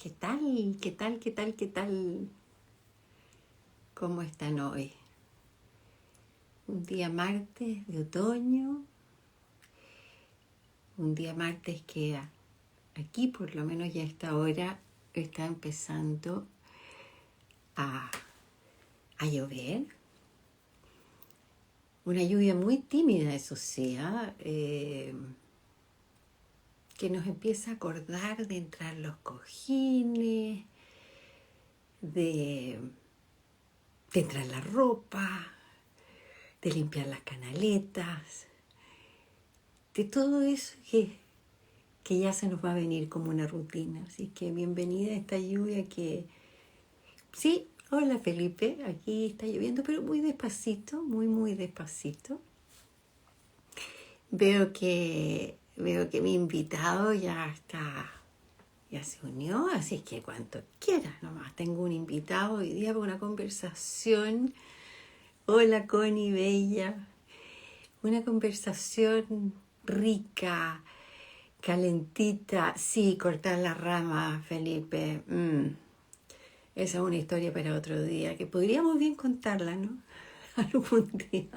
¿Qué tal? ¿Qué tal? ¿Qué tal? ¿Qué tal? ¿Cómo están hoy? Un día martes de otoño, un día martes que aquí por lo menos ya a esta hora está empezando a, a llover. Una lluvia muy tímida, eso sí, que nos empieza a acordar de entrar los cojines, de, de entrar la ropa, de limpiar las canaletas, de todo eso que ya se nos va a venir como una rutina. Así que bienvenida a esta lluvia que, sí, hola Felipe, aquí está lloviendo, pero muy despacito, muy, muy despacito. Veo que mi invitado ya se unió, así que cuanto quieras nomás. Tengo un invitado hoy día para una conversación. Hola Connie Bella, una conversación rica, calentita. Sí, cortar la rama, Felipe. Esa es una historia para otro día, que podríamos bien contarla, ¿no? Algún día.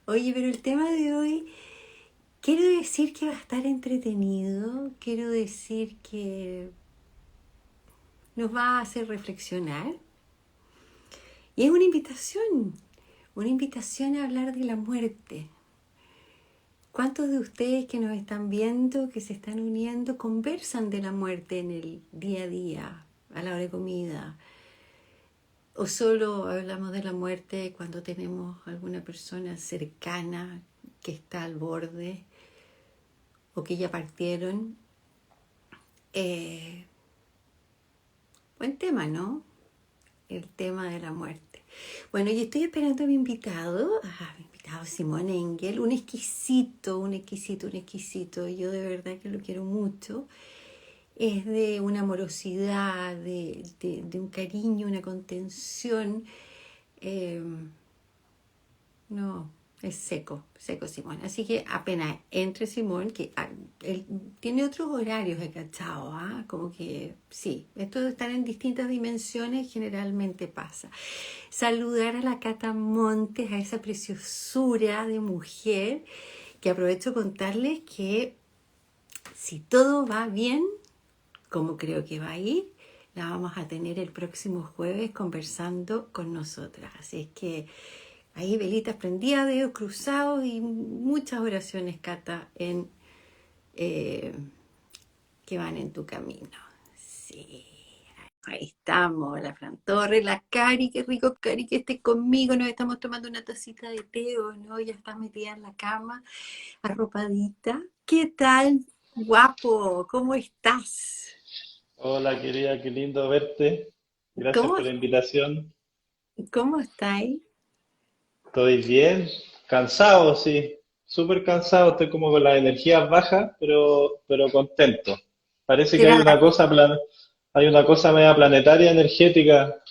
Oye, pero el tema de hoy, quiero decir que va a estar entretenido, quiero decir que nos va a hacer reflexionar. Y es una invitación a hablar de la muerte. ¿Cuántos de ustedes que nos están viendo, que se están uniendo, conversan de la muerte en el día a día, a la hora de comida? ¿O solo hablamos de la muerte cuando tenemos alguna persona cercana que está al borde o que ya partieron? Eh, Buen tema, ¿no? El tema de la muerte. Bueno, yo estoy esperando a mi invitado Simón Engel, un exquisito, un exquisito, un exquisito. Yo de verdad que lo quiero mucho. Es de una amorosidad, de un cariño, una contención. eh, no, es seco, seco Simón. Así que apenas entre Simón, que él tiene otros horarios, he cachado, ¿ah? Como que sí, esto de estar en distintas dimensiones generalmente pasa. Saludar a la Cata Montes, a esa preciosura de mujer, que aprovecho de contarles que si todo va bien, como creo que va a ir, la vamos a tener el próximo jueves conversando con nosotras. Así es que ahí velitas prendidas, dedos cruzados y muchas oraciones, Cata, eh, que van en tu camino. Sí, ahí estamos, la Fran Torres, la Cari, qué rico Cari que estés conmigo, nos estamos tomando una tacita de té, ¿o no? Ya estás metida en la cama, arropadita. ¿Qué tal, guapo? ¿Cómo estás? Hola querida, qué lindo verte. Gracias ¿Cómo, por la invitación. cómo estáis? Estoy bien, cansado, sí, súper cansado. Estoy como con las energías bajas, pero contento. Parece que ¿Será la hay una cosa media planetaria energética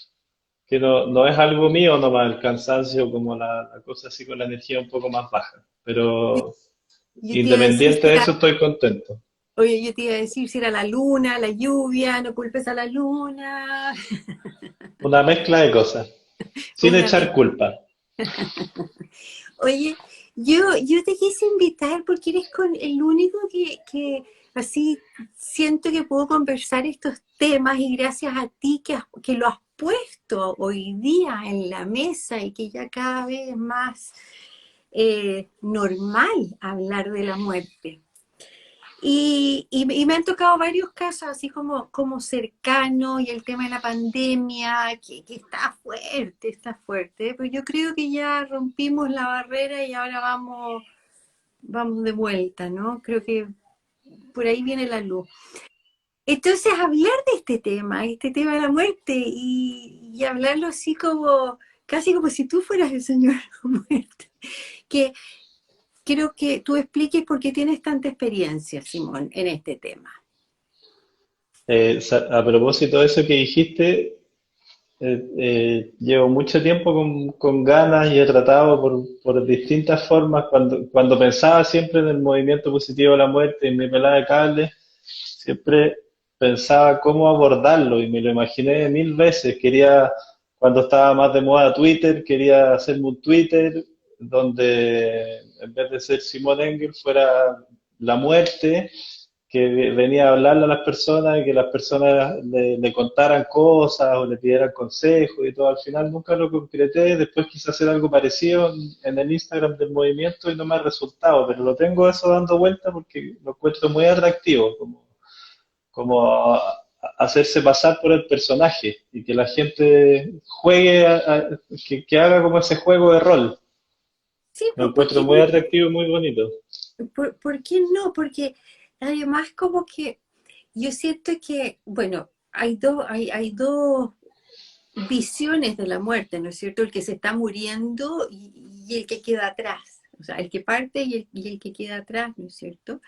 que no es algo mío nomás, el cansancio, como la cosa así con la energía un poco más baja. Pero Yo te iba a decir independiente si de era, eso, estoy contento. oye, yo te iba a decir si era la luna, la lluvia, no culpes a la luna, Una mezcla de cosas, sin una vez. echar culpa. Oye, yo te quise invitar porque eres el único que así siento que puedo conversar estos temas y gracias a ti que lo has puesto hoy día en la mesa y que ya cada vez es más normal hablar de la muerte. Y me han tocado varios casos así como cercanos y el tema de la pandemia, que está fuerte, pero yo creo que ya rompimos la barrera y ahora vamos de vuelta, ¿no? Creo que por ahí viene la luz. Entonces, hablar de este tema de la muerte y hablarlo así como, casi como si tú fueras el señor de la muerte, que quiero que tú expliques por qué tienes tanta experiencia, Simón, en este tema. A propósito de eso que dijiste, llevo mucho tiempo con ganas y he tratado por distintas formas, cuando pensaba siempre en el movimiento positivo de la muerte, en mi pelada de cable, siempre pensaba cómo abordarlo y me lo imaginé mil veces. Quería, cuando estaba más de moda Twitter, quería hacerme un Twitter donde en vez de ser Simón Engel fuera la muerte, que venía a hablarle a las personas y que las personas le contaran cosas o le pidieran consejos y todo. Al final nunca lo concreté, después quise hacer algo parecido en el Instagram del movimiento y no me ha resultado, pero lo tengo eso dando vuelta porque lo encuentro muy atractivo, como hacerse pasar por el personaje y que la gente juegue, que haga como ese juego de rol. Sí, Lo ¿por encuentro qué muy no? atractivo y muy bonito. ¿Por qué no? Porque además como que yo siento que, bueno, hay dos visiones de la muerte, ¿no es cierto? El que se está muriendo y el que queda atrás. O sea, el que parte y el que queda atrás, ¿no es cierto?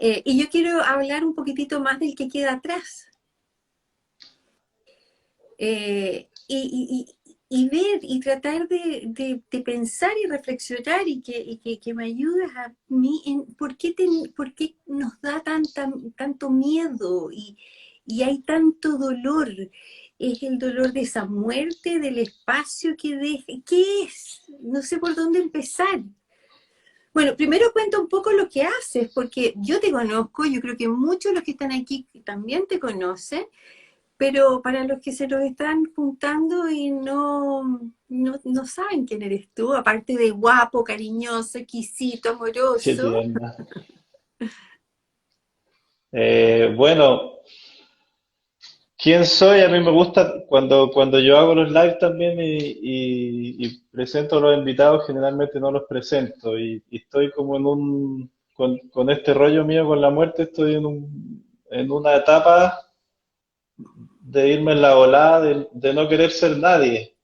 Y yo quiero hablar un poquitito más del que queda atrás. Y ver y tratar de pensar y reflexionar que me ayudes a mí en por qué nos da tanto miedo y hay tanto dolor. Es el dolor de esa muerte, del espacio que deja. ¿Qué es? No sé por dónde empezar. Bueno, primero cuenta un poco lo que haces, porque yo te conozco, yo creo que muchos de los que están aquí también te conocen, pero para los que se los están juntando y no saben quién eres tú, aparte de guapo, cariñoso, exquisito, Qué amoroso. tierna. Bueno, ¿quién soy? A mí me gusta cuando yo hago los live también y presento a los invitados, generalmente no los presento y estoy como con este rollo mío con la muerte, estoy en una etapa de irme en la volada, de no querer ser nadie.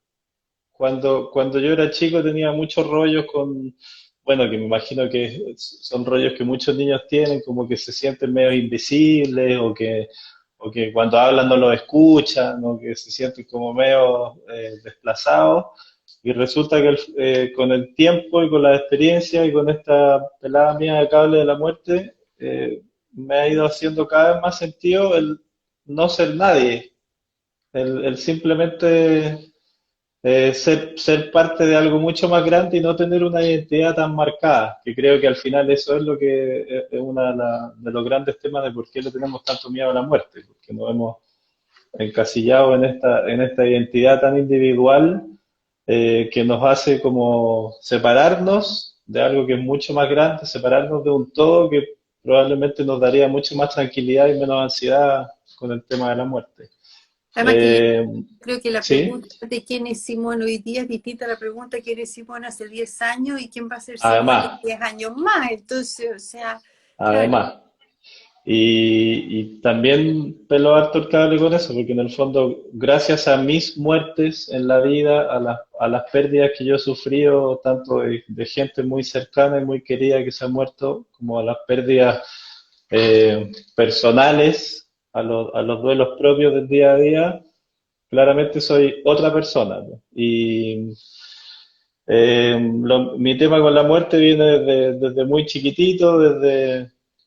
Cuando yo era chico tenía muchos rollos bueno, que me imagino que son rollos que muchos niños tienen, como que se sienten medio invisibles o que cuando hablan no los escuchan o que se sienten como medio desplazados. Y resulta que con el tiempo y con la experiencia y con esta pelada mía de cable de la muerte, me ha ido haciendo cada vez más sentido el no ser nadie, el simplemente ser parte de algo mucho más grande y no tener una identidad tan marcada, que creo que al final eso es lo que es uno de los grandes temas de por qué le tenemos tanto miedo a la muerte, porque nos hemos encasillado en esta identidad tan individual que nos hace como separarnos de algo que es mucho más grande, separarnos de un todo que probablemente nos daría mucho más tranquilidad y menos ansiedad con el tema de la muerte. Además que yo Eh, creo que la sí, pregunta de quién es Simón hoy día es distinta a la pregunta de quién es Simón hace 10 años y quién va a ser Simón en además, 10 años más. Entonces, o sea, claro. además. Y también pelo harto el cable con eso, porque en el fondo, gracias a mis muertes en la vida, a las pérdidas que yo he sufrido, tanto de gente muy cercana y muy querida que se ha muerto, como a las pérdidas personales, a los duelos propios del día a día, claramente soy otra persona, ¿no? Y mi tema con la muerte viene desde muy chiquitito,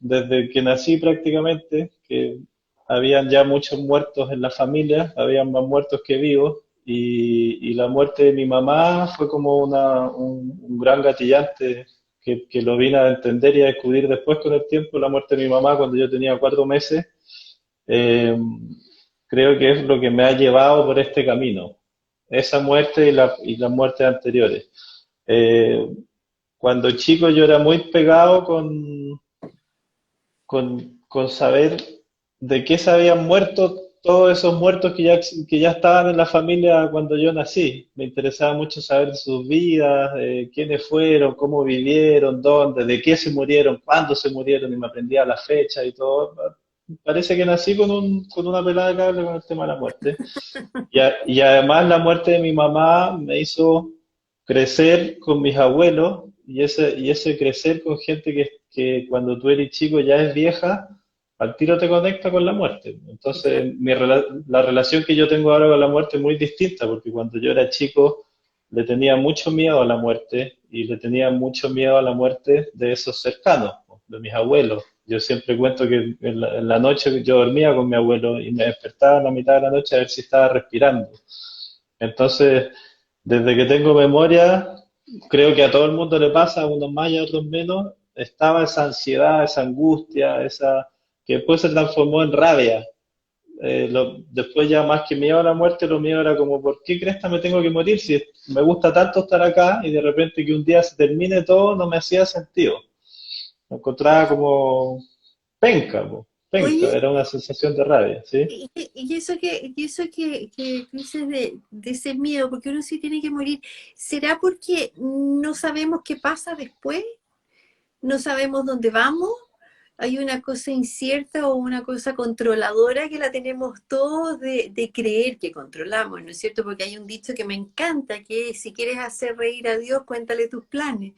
desde que nací prácticamente, que habían ya muchos muertos en la familia, habían más muertos que vivos, y la muerte de mi mamá fue como un gran gatillante que lo vine a entender y a descubrir después con el tiempo. La muerte de mi mamá cuando yo tenía 4 meses, eh, creo que es lo que me ha llevado por este camino, esa muerte y las muertes anteriores. Eh, Cuando chico yo era muy pegado con saber de qué se habían muerto todos esos muertos que ya estaban en la familia cuando yo nací. Me interesaba mucho saber de sus vidas, quiénes fueron, cómo vivieron, dónde, de qué se murieron, cuándo se murieron, y me aprendía la fecha y todo. Parece que nací con una pelada de cable con el tema de la muerte. Y además la muerte de mi mamá me hizo crecer con mis abuelos y ese crecer con gente que cuando tú eres chico ya es vieja, al tiro te conecta con la muerte. Entonces, la relación que yo tengo ahora con la muerte es muy distinta, porque cuando yo era chico le tenía mucho miedo a la muerte y le tenía mucho miedo a la muerte de esos cercanos, de mis abuelos. Yo siempre cuento que en la noche yo dormía con mi abuelo y me despertaba a la mitad de la noche a ver si estaba respirando. Entonces, desde que tengo memoria, creo que a todo el mundo le pasa, a unos más y a otros menos, estaba esa ansiedad, esa angustia, esa que después se transformó en rabia. Después ya más que miedo a la muerte, lo mío era como, ¿por qué cresta me tengo que morir si me gusta tanto estar acá y de repente que un día se termine todo no me hacía sentido? Me encontraba como penca, po, penca, Oye, era una sensación de rabia, ¿sí? y eso que tú dices de ese miedo, porque uno sí tiene que morir, ¿será porque no sabemos qué pasa después? ¿No sabemos dónde vamos? ¿Hay una cosa incierta o una cosa controladora que la tenemos todos de creer que controlamos, ¿no es cierto? Porque hay un dicho que me encanta, que es, si quieres hacer reír a Dios, cuéntale tus planes.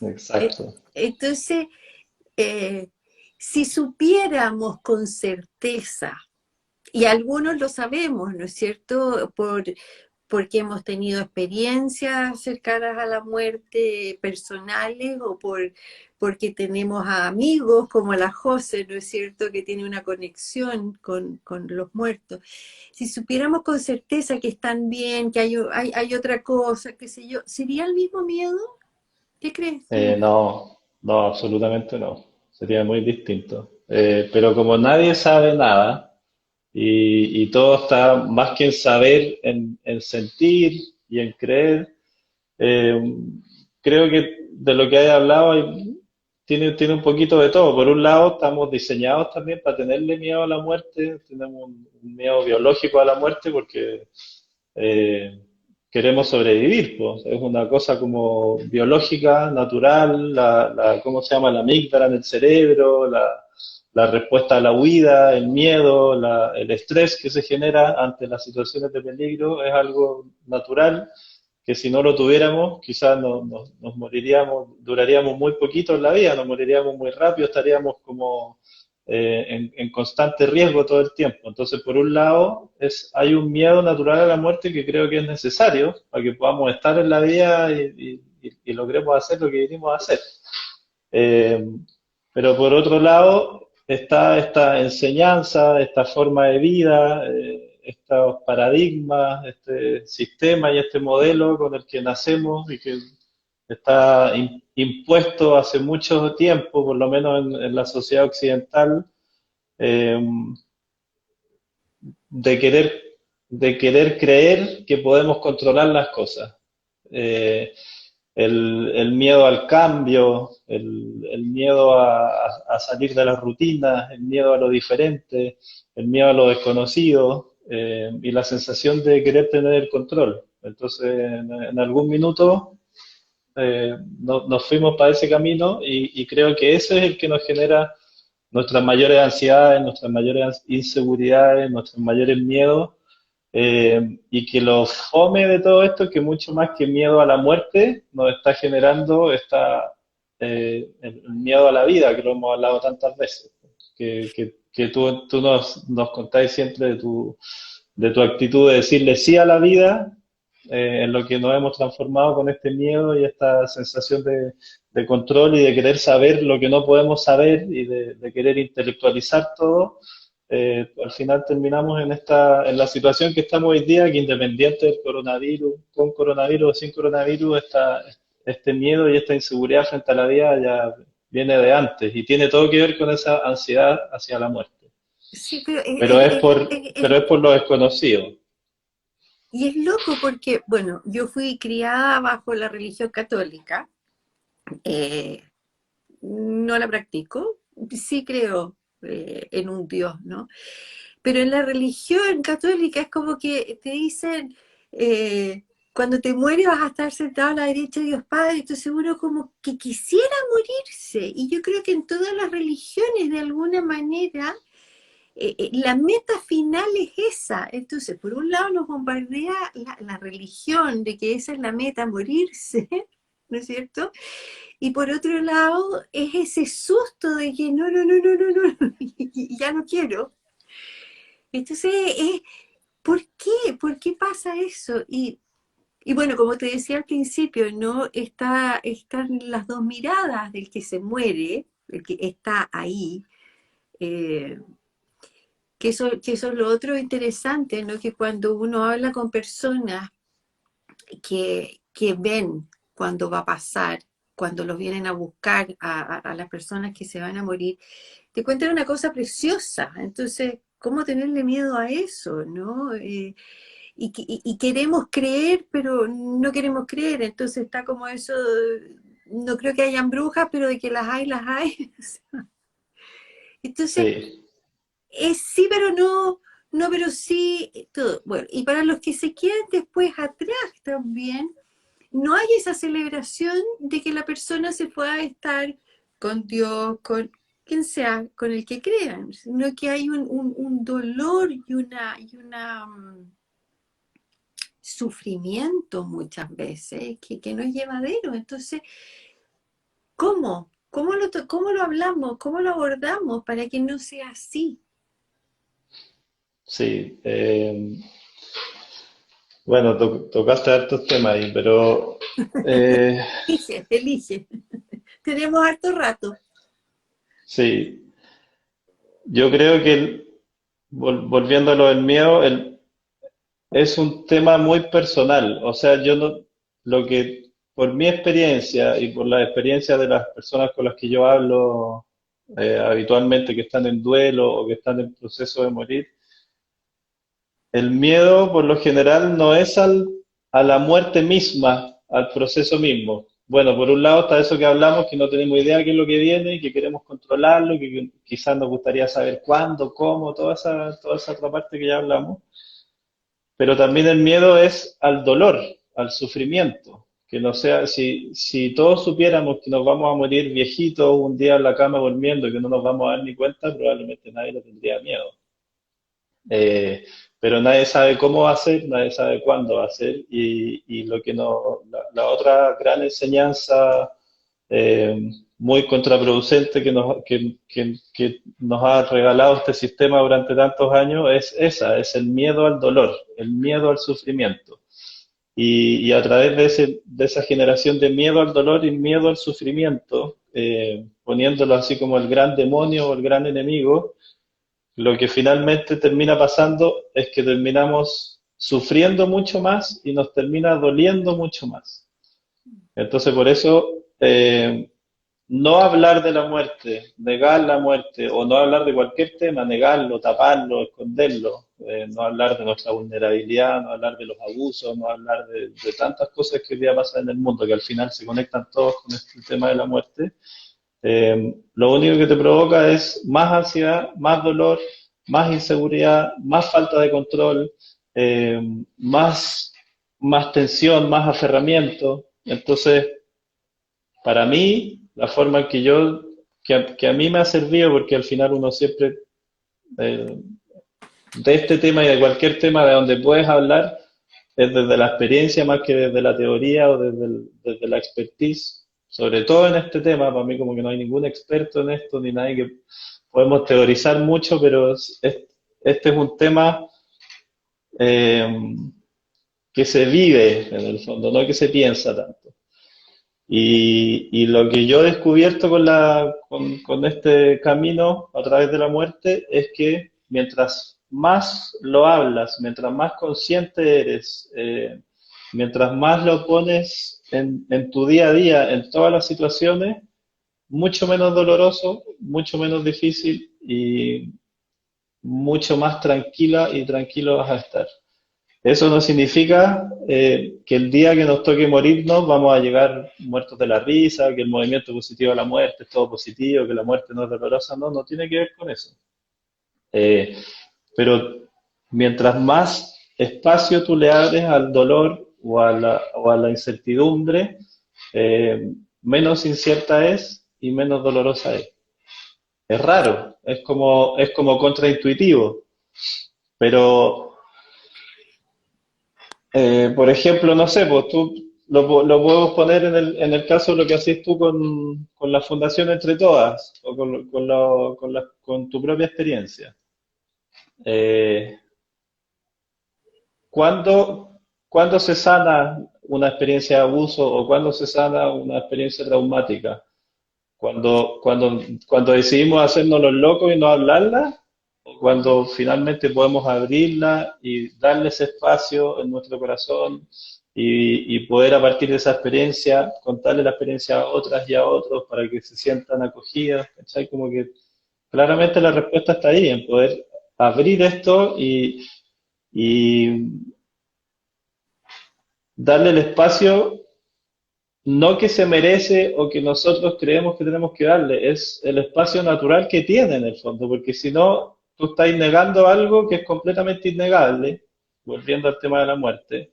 Eh, Exacto. Entonces, eh, si supiéramos con certeza, y algunos lo sabemos, ¿no es cierto? Porque hemos tenido experiencias cercanas a la muerte personales o porque tenemos a amigos como la José, ¿no es cierto?, que tiene una conexión con los muertos. Si supiéramos con certeza que están bien, que hay otra cosa, qué sé yo, ¿sería el mismo miedo? ¿Qué crees tú? No, no, absolutamente no. Sería muy distinto. Pero como nadie sabe nada y todo está más que en saber, en sentir y en creer, eh, creo que de lo que hay hablado tiene un poquito de todo. Por un lado, estamos diseñados también para tenerle miedo a la muerte, tenemos un miedo biológico a la muerte porque eh, queremos sobrevivir, pues. Es una cosa como biológica, natural, ¿cómo se llama? La amígdala en el cerebro, la respuesta a la huida, el miedo, el estrés que se genera ante las situaciones de peligro es algo natural que si no lo tuviéramos, quizás nos moriríamos, duraríamos muy poquito en la vida, nos moriríamos muy rápido, estaríamos como en constante riesgo todo el tiempo. Entonces, por un lado, hay un miedo natural a la muerte que creo que es necesario para que podamos estar en la vida y logremos hacer lo que vinimos a hacer. Eh, pero por otro lado, está esta enseñanza, esta forma de vida, estos paradigmas, este sistema y este modelo con el que nacemos y que está impuesto hace mucho tiempo, por lo menos en la sociedad occidental, eh, de querer, de querer creer que podemos controlar las cosas. Eh, el miedo al cambio, el miedo a salir de las rutinas, el miedo a lo diferente, el miedo a lo desconocido y la sensación de querer tener el control. Entonces, en algún minuto nos fuimos para ese camino y creo que ese es el que nos genera nuestras mayores ansiedades, nuestras mayores inseguridades, nuestros mayores miedos y que lo fome de todo esto es que mucho más que miedo a la muerte nos está generando el miedo a la vida, que lo hemos hablado tantas veces. Que tú nos contáis siempre de tu actitud de decirle sí a la vida, en lo que nos hemos transformado con este miedo y esta sensación de control y de querer saber lo que no podemos saber y de querer intelectualizar todo al final terminamos en la situación que estamos hoy día, que independiente del coronavirus, con coronavirus o sin coronavirus, este miedo y esta inseguridad frente a la vida ya viene de antes y tiene todo que ver con esa ansiedad hacia la muerte. Sí, pero Pero es por lo desconocido. y es loco porque, bueno, yo fui criada bajo la religión católica, eh, no la practico, sí creo en un Dios, ¿no? Pero en la religión católica es como que te dicen, cuando te mueres vas a estar sentado a la derecha de Dios Padre, entonces uno como que quisiera morirse. Y yo creo que en todas las religiones, de alguna manera, la meta final es esa. Entonces, por un lado nos bombardea la religión de que esa es la meta, morirse, ¿no es cierto? Y por otro lado es ese susto de que no, no, no, no, no, no, ya no quiero. Entonces, ¿por qué? ¿Por qué pasa eso? Y bueno, como te decía al principio, ¿no? Están las dos miradas del que se muere, el que está ahí, eh, que eso es lo otro interesante, ¿no? Que cuando uno habla con personas que ven cuando va a pasar, cuando los vienen a buscar a las personas que se van a morir, te cuentan una cosa preciosa. Entonces, ¿cómo tenerle miedo a eso, no? Y queremos creer, pero no queremos creer. Entonces está como eso, no creo que hayan brujas, pero de que las hay, las hay. Entonces, Sí, es sí, pero no, no, pero sí, todo. Bueno, y para los que se quedan después atrás también, no hay esa celebración de que la persona se pueda estar con Dios, con quien sea, con el que crean, sino que hay un dolor y una sufrimiento muchas veces que no es llevadero. Entonces, ¿cómo? ¿Cómo lo hablamos? ¿Cómo lo abordamos para que no sea así? sí. Bueno, tocaste hartos temas ahí, pero eh, Elige, elige. Tenemos harto rato. sí, yo creo que volviendo a lo del miedo, es un tema muy personal. O sea, yo no, lo que, por mi experiencia y por la experiencia de las personas con las que yo hablo habitualmente que están en duelo o que están en proceso de morir, el miedo por lo general no es a la muerte misma, al proceso mismo. Bueno, por un lado está eso que hablamos, que no tenemos idea de qué es lo que viene, que queremos controlarlo, que quizás nos gustaría saber cuándo, cómo, toda esa otra parte que ya hablamos. Pero también el miedo es al dolor, al sufrimiento. Que no sea, si todos supiéramos que nos vamos a morir viejitos un día en la cama durmiendo y que no nos vamos a dar ni cuenta, probablemente nadie le tendría miedo. Eh, pero nadie sabe cómo va a ser, nadie sabe cuándo va a ser, y lo que no, la otra gran enseñanza muy contraproducente que nos ha regalado este sistema durante tantos años es esa, es el miedo al dolor, el miedo al sufrimiento. Y a través de esa generación de miedo al dolor y miedo al sufrimiento, poniéndolo así como el gran demonio o el gran enemigo, lo que finalmente termina pasando es que terminamos sufriendo mucho más y nos termina doliendo mucho más. Entonces, por eso, no hablar de la muerte, negar la muerte, o no hablar de cualquier tema, negarlo, taparlo, esconderlo, no hablar de nuestra vulnerabilidad, no hablar de los abusos, no hablar de tantas cosas que hoy día pasan en el mundo, que al final se conectan todos con este tema de la muerte, lo único que te provoca es más ansiedad, más dolor, más inseguridad, más falta de control, eh, más, más tensión, más aferramiento. Entonces, para mí, la forma en que que a mí me ha servido, porque al final uno siempre, eh, de este tema y de cualquier tema de donde puedes hablar, es desde la experiencia más que desde la teoría o desde la expertise, sobre todo en este tema, para mí como que no hay ningún experto en esto, ni nadie que podemos teorizar mucho, pero este es un tema eh, que se vive en el fondo, no que se piensa tanto. Y lo que yo he descubierto con este camino a través de la muerte es que mientras más lo hablas, mientras más consciente eres, mientras más lo pones en tu día a día, en todas las situaciones, mucho menos doloroso, mucho menos difícil y mucho más tranquila y tranquilo vas a estar. Eso no significa que el día que nos toque morirnos vamos a llegar muertos de la risa, que el movimiento positivo a la muerte es todo positivo, que la muerte no es dolorosa, no, no tiene que ver con eso. Eh, pero mientras más espacio tú le abres al dolor o a la incertidumbre, menos incierta es y menos dolorosa es. Es raro, es como contraintuitivo, pero por ejemplo, no sé, pues tú lo podemos poner en el caso de lo que haces tú con la Fundación Entre Todas o con tu propia experiencia. Eh, ¿cuándo, cuándo se sana una experiencia de abuso o cuándo se sana una experiencia traumática? Cuando decidimos hacernos los locos y no hablarla, o cuando finalmente podemos abrirla y darle ese espacio en nuestro corazón y poder a partir de esa experiencia contarle la experiencia a otras y a otros para que se sientan acogidas, ¿cachai? Como que claramente la respuesta está ahí, en poder abrir esto y darle el espacio no que se merece o que nosotros creemos que tenemos que darle, es el espacio natural que tiene en el fondo, porque si no, tú estás negando algo que es completamente innegable, volviendo al tema de la muerte,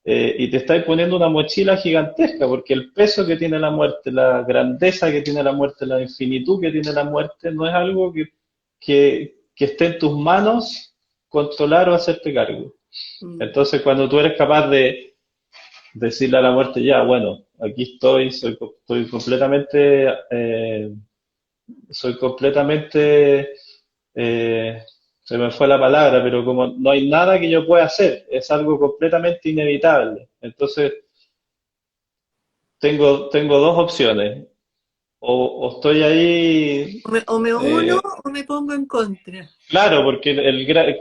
y te estás poniendo una mochila gigantesca, porque el peso que tiene la muerte, la grandeza que tiene la muerte, la infinitud que tiene la muerte, no es algo que esté en tus manos controlar o hacerte cargo. Mm. Entonces, cuando tú eres capaz de decirle a la muerte, ya, bueno, aquí estoy, estoy completamente, soy completamente, se me fue la palabra, pero como no hay nada que yo pueda hacer, es algo completamente inevitable. Entonces, tengo dos opciones. O estoy ahí, O me uno eh, o me pongo en contra. claro, porque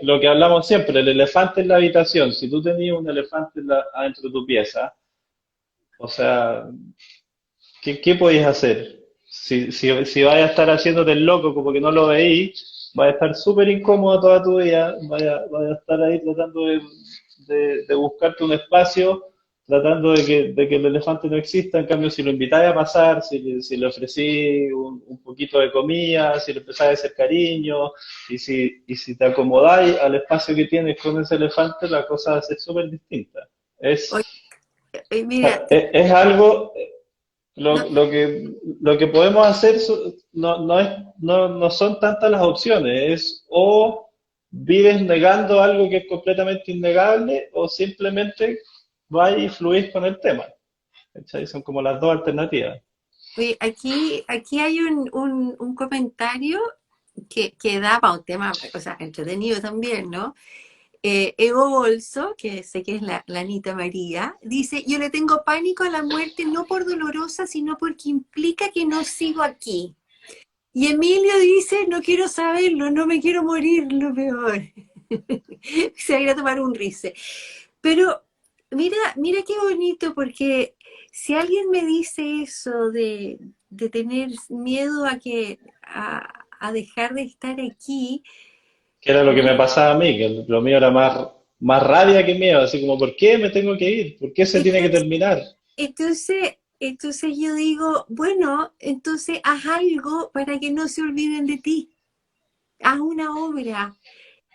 lo que hablamos siempre, el elefante en la habitación, si tú tenías un elefante adentro de tu pieza, o sea, ¿qué podéis hacer? Si vais a estar haciéndote el loco como que no lo veís, vais a estar súper incómodo toda tu vida, vais a estar ahí tratando de buscarte un espacio, tratando de que el elefante no exista. En cambio, si lo invitáis a pasar, si le ofrecí un poquito de comida, si le empezáis a hacer cariño, y si te acomodáis al espacio que tienes con ese elefante, la cosa va a ser súper distinta. Oye, O mira, sea, es algo no, lo que podemos hacer no son tantas las opciones, es o vives negando algo que es completamente innegable o simplemente vas y fluís con el tema. ¿Cachai? Son como las dos alternativas. oye, aquí hay un comentario que da para un tema, o sea, entretenido también, ¿no? Ego Bolso, que sé que es la Anita María, dice, yo le tengo pánico a la muerte no por dolorosa, sino porque implica que no sigo aquí. Y Emilio dice, no quiero saberlo, no me quiero morir, lo peor. Se va a ir a tomar un rice. Pero mira qué bonito, porque si alguien me dice eso de tener miedo a dejar de estar aquí, Que era lo que me pasaba a mí, que lo mío era más rabia que miedo, así como, ¿por qué me tengo que ir? ¿Por qué se tiene que entonces, terminar? entonces yo digo, bueno, entonces haz algo para que no se olviden de ti. Haz una obra,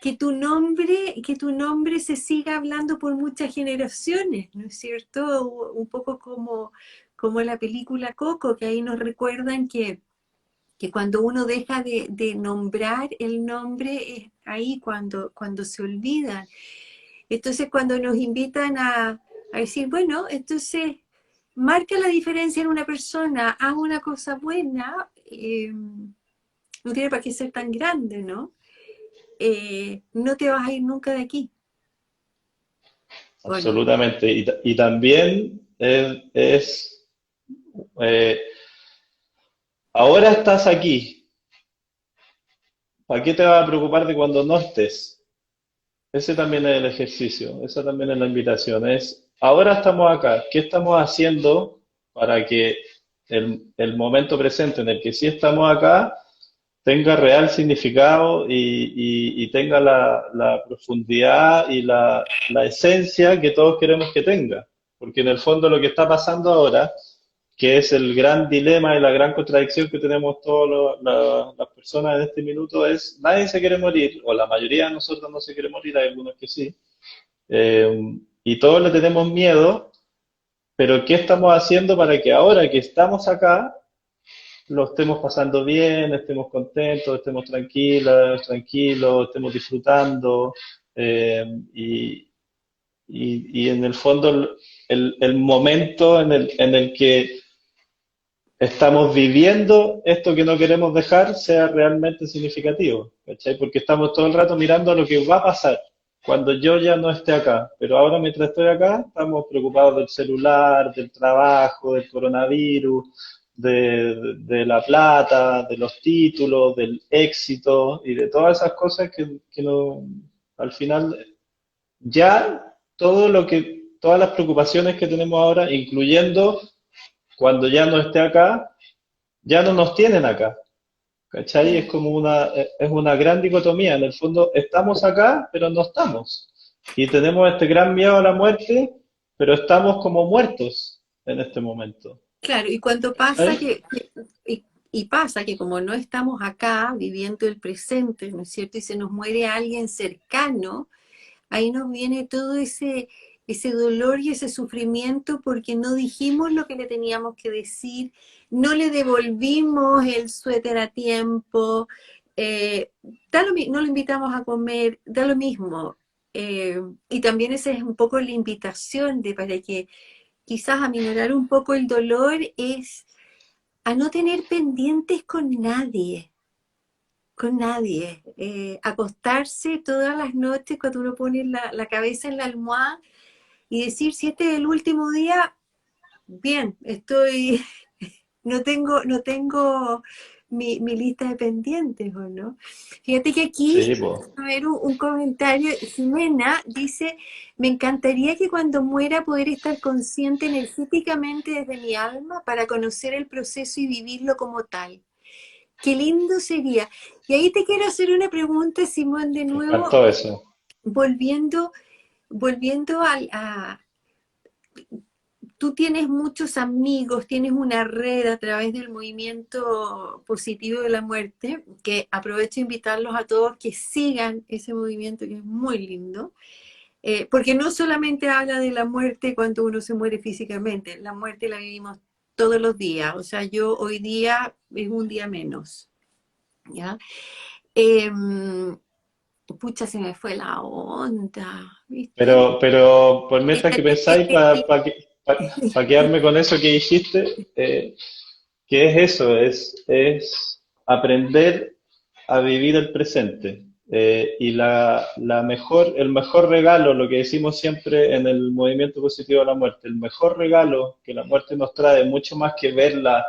que tu nombre se siga hablando por muchas generaciones, ¿no es cierto? Un poco como la película Coco, que ahí nos recuerdan que cuando uno deja de nombrar el nombre, es ahí cuando se olvidan. Entonces, cuando nos invitan a decir, bueno, entonces marca la diferencia en una persona, haz una cosa buena, no tiene para qué ser tan grande, ¿no? No te vas a ir nunca de aquí, ¿o no? Absolutamente. Y también eh, ahora estás aquí. ¿Para qué te vas a preocupar de cuando no estés? Ese también es el ejercicio, esa también es la invitación. Ahora estamos acá, ¿qué estamos haciendo para que el momento presente en el que sí estamos acá tenga real significado y tenga la profundidad y la esencia que todos queremos que tenga? Porque en el fondo lo que está pasando ahora, que es el gran dilema y la gran contradicción que tenemos todas las personas en este minuto, es nadie se quiere morir, o la mayoría de nosotros no se quiere morir, hay algunos que sí, y todos le tenemos miedo, pero ¿qué estamos haciendo para que ahora que estamos acá lo estemos pasando bien, estemos contentos, estemos tranquilos, estemos disfrutando? Y en el fondo el momento en el que estamos viviendo esto que no queremos dejar sea realmente significativo, ¿cachai? Porque estamos todo el rato mirando a lo que va a pasar cuando yo ya no esté acá, pero ahora mientras estoy acá estamos preocupados del celular, del trabajo, del coronavirus, de la plata, de los títulos, del éxito y de todas esas cosas que no, al final ya todo lo que, todas las preocupaciones que tenemos ahora, incluyendo cuando ya no esté acá, ya no nos tienen acá. ¿Cachai? Es una gran dicotomía. En el fondo, estamos acá, pero no estamos. Y tenemos este gran miedo a la muerte, pero estamos como muertos en este momento. Claro, y cuando pasa ¿Cachai? y pasa que como no estamos acá viviendo el presente, ¿no es cierto? Y se nos muere alguien cercano, ahí nos viene todo ese dolor y ese sufrimiento porque no dijimos lo que le teníamos que decir, no le devolvimos el suéter a tiempo, no lo invitamos a comer, da lo mismo. Y también esa es un poco la invitación de para que quizás aminorar un poco el dolor es a no tener pendientes con nadie. Acostarse todas las noches cuando uno pone la cabeza en la almohada y decir, si este es el último día, bien, no tengo mi lista de pendientes, ¿o no? Fíjate que aquí, Sí, pues. a ver, un comentario, Jimena dice, me encantaría que cuando muera poder estar consciente energéticamente desde mi alma para conocer el proceso y vivirlo como tal. Qué lindo sería. Y ahí te quiero hacer una pregunta, Simón, de Me nuevo, encantó eso. volviendo, volviendo tú tienes muchos amigos, tienes una red a través del movimiento positivo de la muerte, que aprovecho a invitarlos a todos que sigan ese movimiento que es muy lindo, porque no solamente habla de la muerte cuando uno se muere físicamente, la muerte la vivimos todos los días, o sea, yo hoy día es un día menos, ¿ya? Pucha, se me fue la onda, ¿viste? Pero por mientras que pensáis, para quedarme con eso que dijiste, ¿qué es eso? Es aprender a vivir el presente. Y el mejor regalo, lo que decimos siempre en el movimiento positivo de la muerte, el mejor regalo que la muerte nos trae, mucho más que verla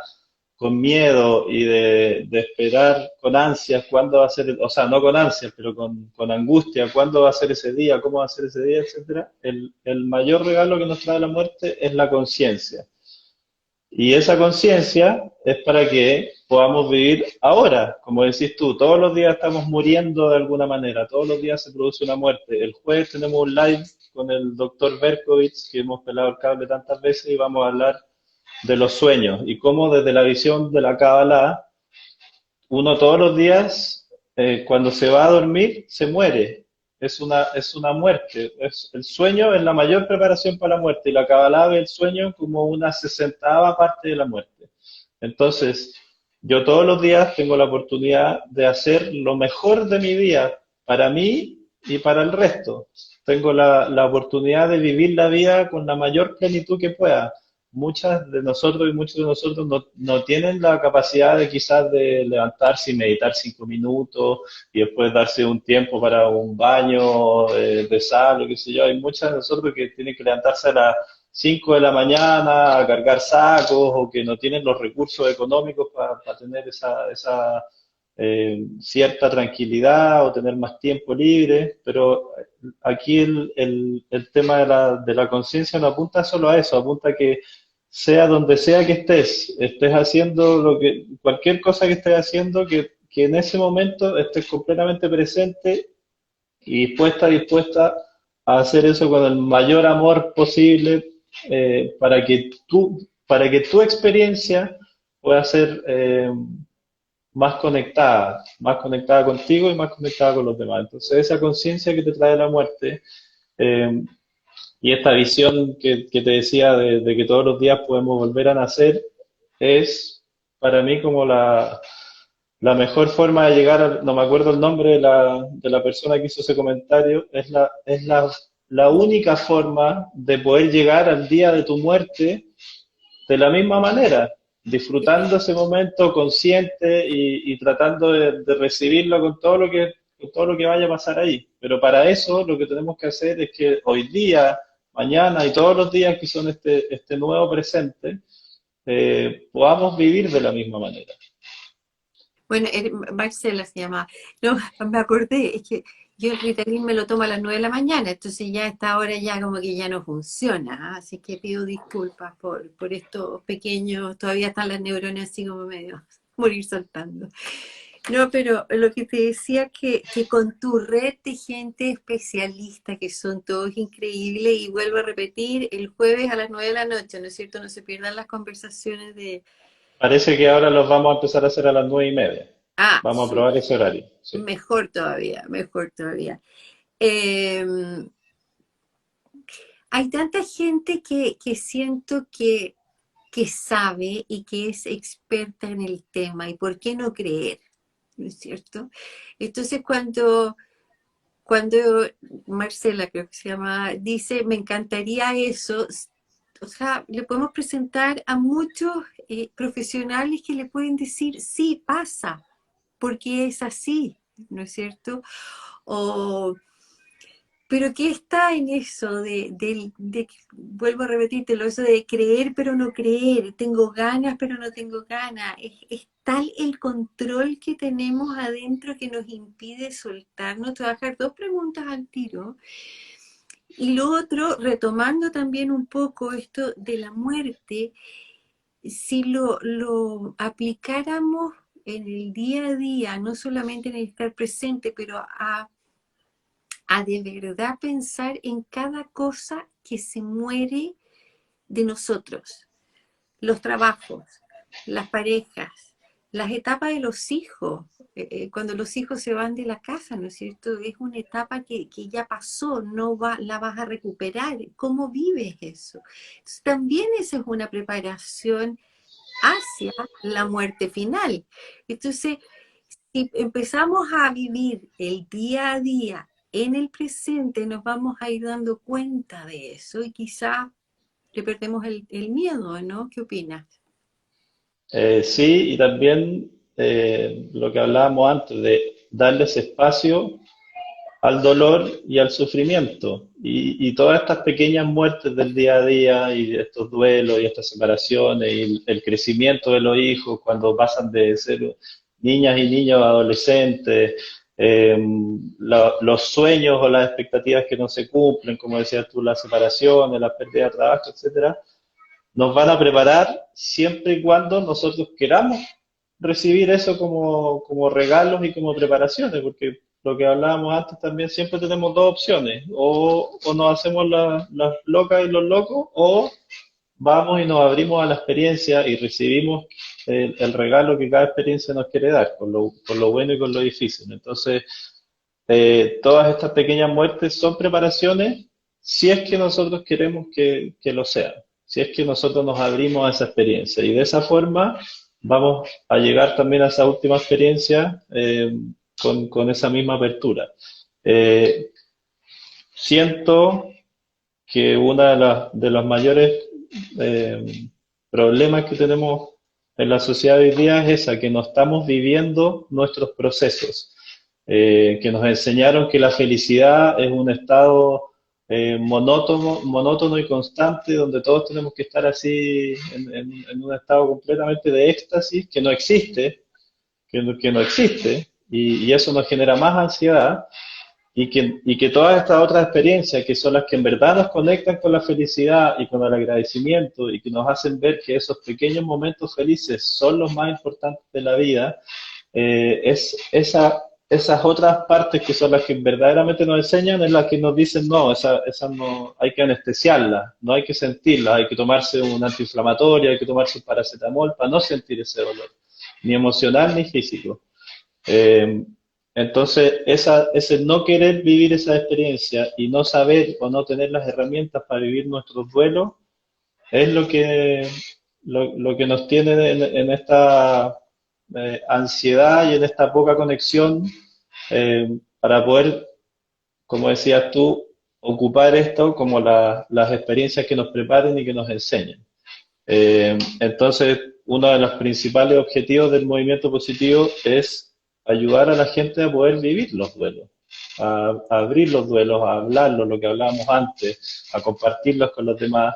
con miedo y de esperar con ansias cuándo va a ser, o sea, no con ansias, pero con angustia, cuándo va a ser ese día, cómo va a ser ese día, etcétera. El mayor regalo que nos trae la muerte es la conciencia. Y esa conciencia es para que podamos vivir ahora, como decís tú, todos los días estamos muriendo de alguna manera, todos los días se produce una muerte. El jueves tenemos un live con el doctor Berkovich, que hemos pelado el cable tantas veces, y vamos a hablar de los sueños y cómo desde la visión de la Kabbalah, uno todos los días, cuando se va a dormir, se muere. Es una muerte. El sueño es la mayor preparación para la muerte y la Kabbalah ve el sueño como una sesentava parte de la muerte. Entonces, yo todos los días tengo la oportunidad de hacer lo mejor de mi día para mí y para el resto. Tengo la oportunidad de vivir la vida con la mayor plenitud que pueda. Muchas de nosotros y muchos de nosotros no tienen la capacidad de quizás de levantarse y meditar 5 minutos y después darse un tiempo para un baño de sal o qué sé yo. Hay muchas de nosotros que tienen que levantarse a las 5 de la mañana a cargar sacos o que no tienen los recursos económicos para tener esa cierta tranquilidad o tener más tiempo libre, pero aquí el tema de la conciencia no apunta solo a eso, apunta a que sea donde sea que estés haciendo cualquier cosa que estés haciendo, que en ese momento estés completamente presente y dispuesta a hacer eso con el mayor amor posible para que tu experiencia pueda ser más conectada contigo y más conectada con los demás. Entonces, esa conciencia que te trae la muerte eh, y esta visión que te decía de que todos los días podemos volver a nacer es para mí como la mejor forma de llegar, no me acuerdo el nombre de la persona que hizo ese comentario, la única forma de poder llegar al día de tu muerte de la misma manera, disfrutando ese momento consciente y tratando de recibirlo con todo lo que vaya a pasar ahí. Pero para eso lo que tenemos que hacer es que hoy día, mañana y todos los días que son este nuevo presente, podamos vivir de la misma manera. Bueno, Marcela se llama. No, me acordé, es que yo el Ritalin me lo tomo a las 9 de la mañana, entonces ya a esta hora ya como que ya no funciona, ¿ah? Así que pido disculpas por estos pequeños, todavía están las neuronas así como medio morir soltando. No, pero lo que te decía que con tu red de gente especialista, que son todos increíbles, y vuelvo a repetir, el jueves a las 9 de la noche, ¿no es cierto? No se pierdan las conversaciones de... Parece que ahora los vamos a empezar a hacer a las 9:30. Ah, Vamos a probar ese horario. Sí. mejor todavía, mejor todavía. Eh, Hay tanta gente que siento que sabe y que es experta en el tema, y por qué no creer, ¿no es cierto? Entonces cuando Marcela, creo que se llama, dice, me encantaría eso, o sea, le podemos presentar a muchos profesionales que le pueden decir, sí, pasa, porque es así, ¿no es cierto? O, pero ¿qué está en eso vuelvo a repetírtelo, eso de creer pero no creer, tengo ganas pero no tengo ganas? Es tal el control que tenemos adentro que nos impide soltarnos. Te voy a dejar dos preguntas al tiro. Y lo otro, retomando también un poco esto de la muerte, si lo aplicáramos en el día a día, no solamente en el estar presente, pero a de verdad pensar en cada cosa que se muere de nosotros, los trabajos, las parejas, las etapas de los hijos, cuando los hijos se van de la casa, ¿no es cierto? Es una etapa que ya pasó, no la vas a recuperar. ¿Cómo vives eso? Entonces, también esa es una preparación hacia la muerte final. Entonces, si empezamos a vivir el día a día en el presente, nos vamos a ir dando cuenta de eso y quizá le perdemos el miedo, ¿no? ¿Qué opinas? Sí, y también lo que hablábamos antes de darles espacio al dolor y al sufrimiento. Y todas estas pequeñas muertes del día a día y estos duelos y estas separaciones y el crecimiento de los hijos cuando pasan de ser niñas y niños a adolescentes, eh, los sueños o las expectativas que no se cumplen, como decías tú, las separaciones, la pérdida de trabajo, etcétera, nos van a preparar siempre y cuando nosotros queramos recibir eso como regalos y como preparaciones, porque lo que hablábamos antes también, siempre tenemos dos opciones, o nos hacemos las locas y los locos, o vamos y nos abrimos a la experiencia y recibimos el regalo que cada experiencia nos quiere dar, con lo bueno y con lo difícil. Entonces, todas estas pequeñas muertes son preparaciones si es que nosotros queremos que lo sean, si es que nosotros nos abrimos a esa experiencia. Y de esa forma vamos a llegar también a esa última experiencia con esa misma apertura. Eh, Siento que uno de los mayores problemas que tenemos en la sociedad hoy día es esa, que no estamos viviendo nuestros procesos, que nos enseñaron que la felicidad es un estado monótono y constante, donde todos tenemos que estar así en un estado completamente de éxtasis, que no existe, y eso nos genera más ansiedad, y que todas estas otras experiencias, que son las que en verdad nos conectan con la felicidad y con el agradecimiento y que nos hacen ver que esos pequeños momentos felices son los más importantes de la vida, esas otras partes que son las que verdaderamente nos enseñan, es las que nos dicen, no, esa no, hay que anestesiarlas, no hay que sentirlas, hay que tomarse un antiinflamatorio, hay que tomarse un paracetamol para no sentir ese dolor, ni emocional ni físico. Eh, entonces, ese no querer vivir esa experiencia y no saber o no tener las herramientas para vivir nuestros duelos es lo que nos tiene en esta ansiedad y en esta poca conexión para poder, como decías tú, ocupar esto como las experiencias que nos preparen y que nos enseñen. Entonces, uno de los principales objetivos del movimiento positivo es ayudar a la gente a poder vivir los duelos, a abrir los duelos, a hablarlos, lo que hablábamos antes, a compartirlos con los demás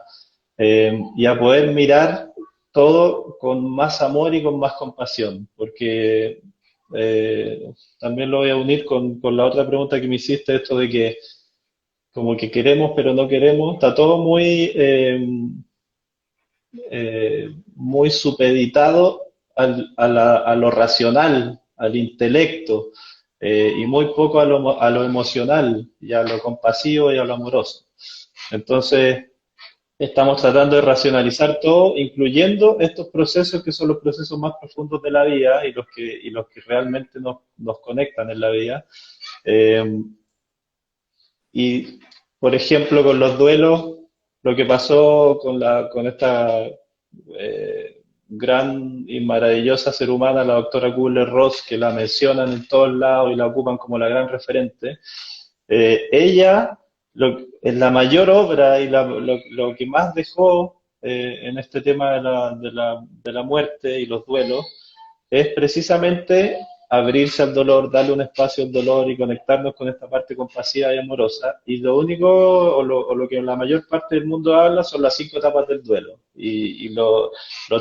y a poder mirar todo con más amor y con más compasión, porque también lo voy a unir con la otra pregunta que me hiciste, esto de que como que queremos pero no queremos, está todo muy supeditado a lo racional, al intelecto, y muy poco a lo emocional, y a lo compasivo y a lo amoroso. Entonces, estamos tratando de racionalizar todo, incluyendo estos procesos que son los procesos más profundos de la vida y los que realmente nos conectan en la vida. Eh, y, por ejemplo, con los duelos, lo que pasó con esta gran y maravillosa ser humana, la doctora Kubler-Ross, que la mencionan en todos lados y la ocupan como la gran referente, ella, en la mayor obra y lo que más dejó en este tema de la muerte y los duelos, es precisamente abrirse al dolor, darle un espacio al dolor y conectarnos con esta parte compasiva y amorosa. Y lo único, o lo que la mayor parte del mundo habla, son las 5 etapas del duelo. Y lo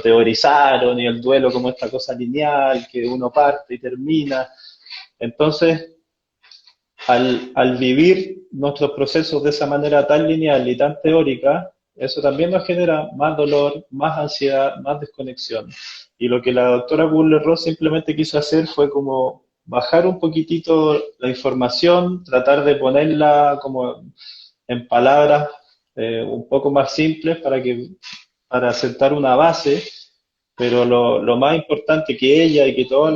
teorizaron, y el duelo como esta cosa lineal, que uno parte y termina. Entonces, al vivir nuestros procesos de esa manera tan lineal y tan teórica, eso también nos genera más dolor, más ansiedad, más desconexión. Y lo que la doctora Kubler-Ross simplemente quiso hacer fue como bajar un poquitito la información, tratar de ponerla como en palabras un poco más simples para sentar una base, pero lo más importante que ella y que todas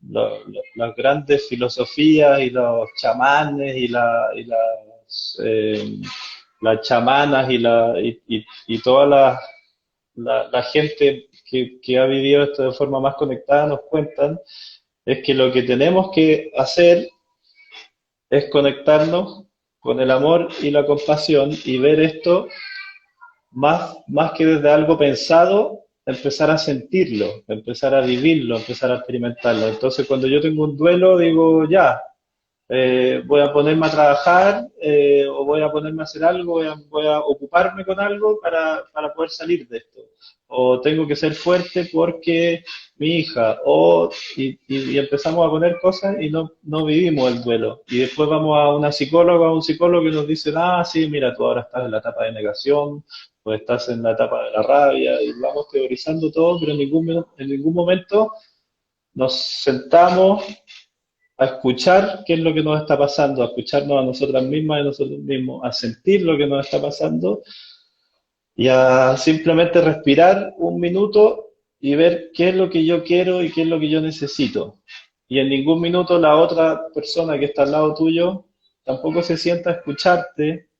las grandes filosofías y los chamanes las chamanas y toda la gente que ha vivido esto de forma más conectada nos cuentan, es que lo que tenemos que hacer es conectarnos con el amor y la compasión y ver esto más que desde algo pensado, empezar a sentirlo, empezar a vivirlo, empezar a experimentarlo. Entonces, cuando yo tengo un duelo, digo, ya, voy a ponerme a trabajar o voy a ponerme a hacer algo, voy a ocuparme con algo para poder salir de esto. O tengo que ser fuerte porque mi hija, y empezamos a poner cosas y no vivimos el duelo. Y después vamos a una psicóloga o a un psicólogo que nos dice, ah, sí, mira, tú ahora estás en la etapa de negación, o estás en la etapa de la rabia, y vamos teorizando todo, pero en ningún momento nos sentamos a escuchar qué es lo que nos está pasando, a escucharnos a nosotras mismas y a nosotros mismos, a sentir lo que nos está pasando y a simplemente respirar un minuto y ver qué es lo que yo quiero y qué es lo que yo necesito. Y en ningún minuto la otra persona que está al lado tuyo tampoco se sienta a escucharte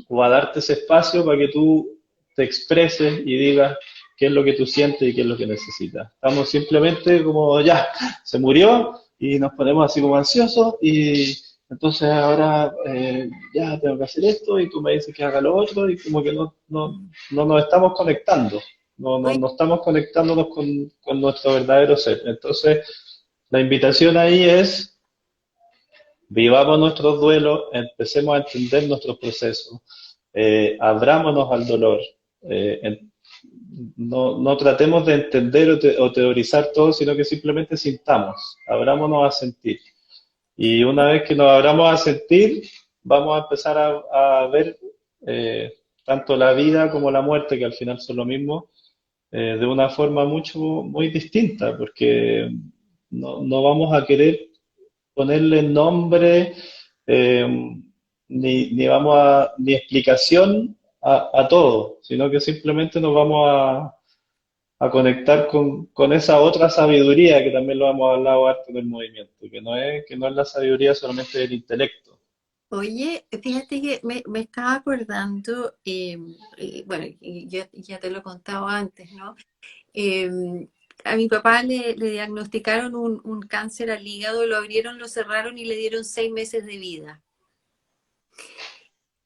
o a darte ese espacio para que tú te expreses y digas qué es lo que tú sientes y qué es lo que necesitas. Estamos simplemente como ya, se murió y nos ponemos así como ansiosos y entonces ahora ya tengo que hacer esto y tú me dices que haga lo otro y como que no nos estamos conectando, Oye, no estamos conectándonos con nuestro verdadero ser. Entonces la invitación ahí es vivamos nuestros duelos, empecemos a entender nuestros procesos, abrámonos al dolor, eh, en- no tratemos de entender o teorizar todo, sino que simplemente sintamos, abrámonos a sentir. Y una vez que nos abramos a sentir, vamos a empezar a ver tanto la vida como la muerte, que al final son lo mismo, de una forma muy distinta, porque no vamos a querer ponerle nombre, eh, ni explicación a todo, sino que simplemente nos vamos a conectar con esa otra sabiduría que también lo hemos hablado harto del movimiento, que no es la sabiduría solamente del intelecto. oye, fíjate que me estaba acordando, bueno, y ya te lo he contado antes, ¿no? Eh, a mi papá le diagnosticaron un cáncer al hígado, lo abrieron, lo cerraron y le dieron 6 meses de vida.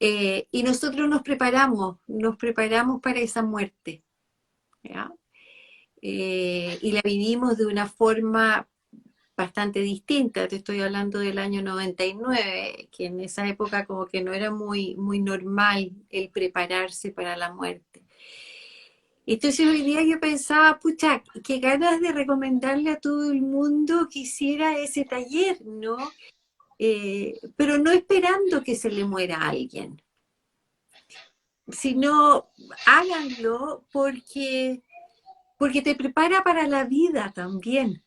Y nosotros nos preparamos para esa muerte, ¿ya? Y la vivimos de una forma bastante distinta. Te estoy hablando del año 99, que en esa época como que no era muy normal el prepararse para la muerte. Entonces hoy día yo pensaba, pucha, qué ganas de recomendarle a todo el mundo que hiciera ese taller, ¿no? Pero no esperando que se le muera a alguien, sino háganlo porque te prepara para la vida también,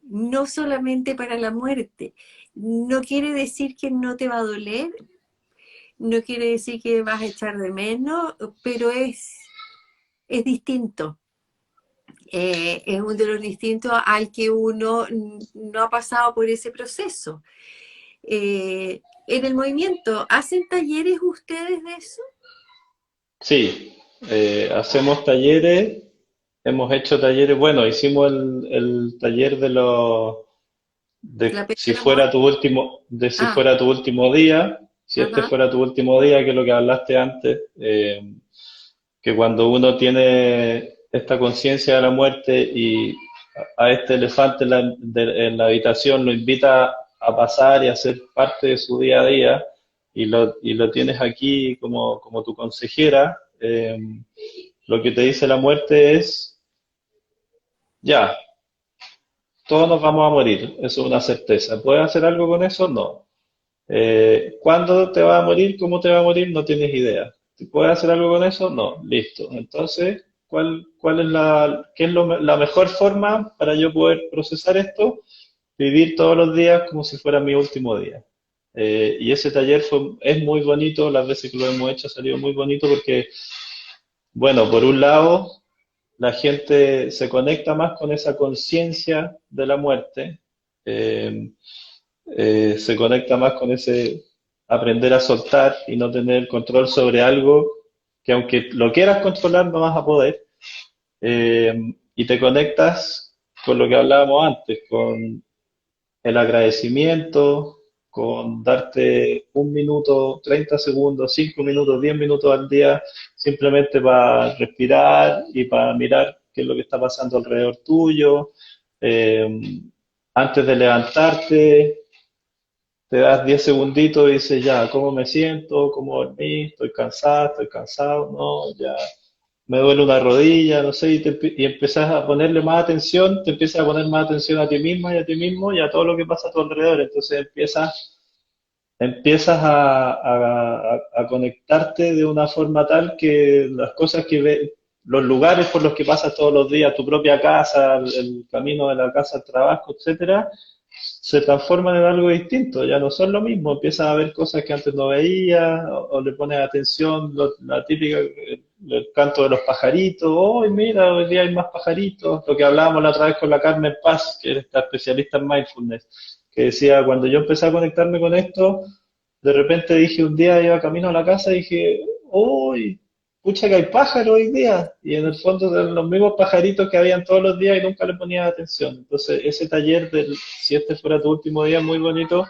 no solamente para la muerte. No quiere decir que no te va a doler, no quiere decir que vas a echar de menos, pero es distinto. Es un dolor distinto al que uno no ha pasado por ese proceso. En el movimiento, ¿hacen talleres ustedes de eso? Sí, hacemos talleres, hemos hecho talleres, bueno, hicimos el taller ¿La de pena si de la muerte? fuera tu último, de si Ah, fuera tu último día, si este ajá. fuera tu último día, que es lo que hablaste antes, que cuando uno tiene esta conciencia de la muerte y a este elefante en la habitación lo invita a pasar y a ser parte de su día a día, y lo tienes aquí como tu consejera, lo que te dice la muerte es, ya, todos nos vamos a morir, eso es una certeza. ¿Puedes hacer algo con eso? No. ¿Cuándo te va a morir? ¿Cómo te va a morir? No tienes idea. ¿Puedes hacer algo con eso? No. Listo. Entonces, ¿cuál es qué es la mejor forma para yo poder procesar esto? Vivir todos los días como si fuera mi último día. Y ese taller es muy bonito, las veces que lo hemos hecho ha salido muy bonito porque, bueno, por un lado, la gente se conecta más con esa conciencia de la muerte. eh, Se conecta más con ese aprender a soltar y no tener control sobre algo que aunque lo quieras controlar no vas a poder. Y te conectas con lo que hablábamos antes, con el agradecimiento, con darte 1 minuto, 30 segundos, 5 minutos, 10 minutos al día, simplemente para respirar y para mirar qué es lo que está pasando alrededor tuyo. Eh, Antes de levantarte, te das 10 segunditos y dices, ya, ¿cómo me siento? ¿Cómo dormí? ¿Estoy cansada? ¿Estoy cansado? No, ya me duele una rodilla, no sé, y empezás a ponerle más atención, te empiezas a poner más atención a ti misma y a ti mismo y a todo lo que pasa a tu alrededor. Entonces empiezas a conectarte de una forma tal que las cosas que ves, los lugares por los que pasas todos los días, tu propia casa, el camino de la casa al trabajo, etcétera, se transforman en algo distinto, ya no son lo mismo, empiezas a ver cosas que antes no veías, o le pones atención, la típica, el canto de los pajaritos, hoy mira, hoy día hay más pajaritos, lo que hablábamos la otra vez con la Carmen Paz, que es esta especialista en mindfulness, que decía, cuando yo empecé a conectarme con esto, de repente dije un día, iba camino a la casa y dije, uy, pucha que hay pájaros hoy día, y en el fondo eran los mismos pajaritos que habían todos los días y nunca le ponía atención. Entonces, ese taller del si este fuera tu último día es muy bonito,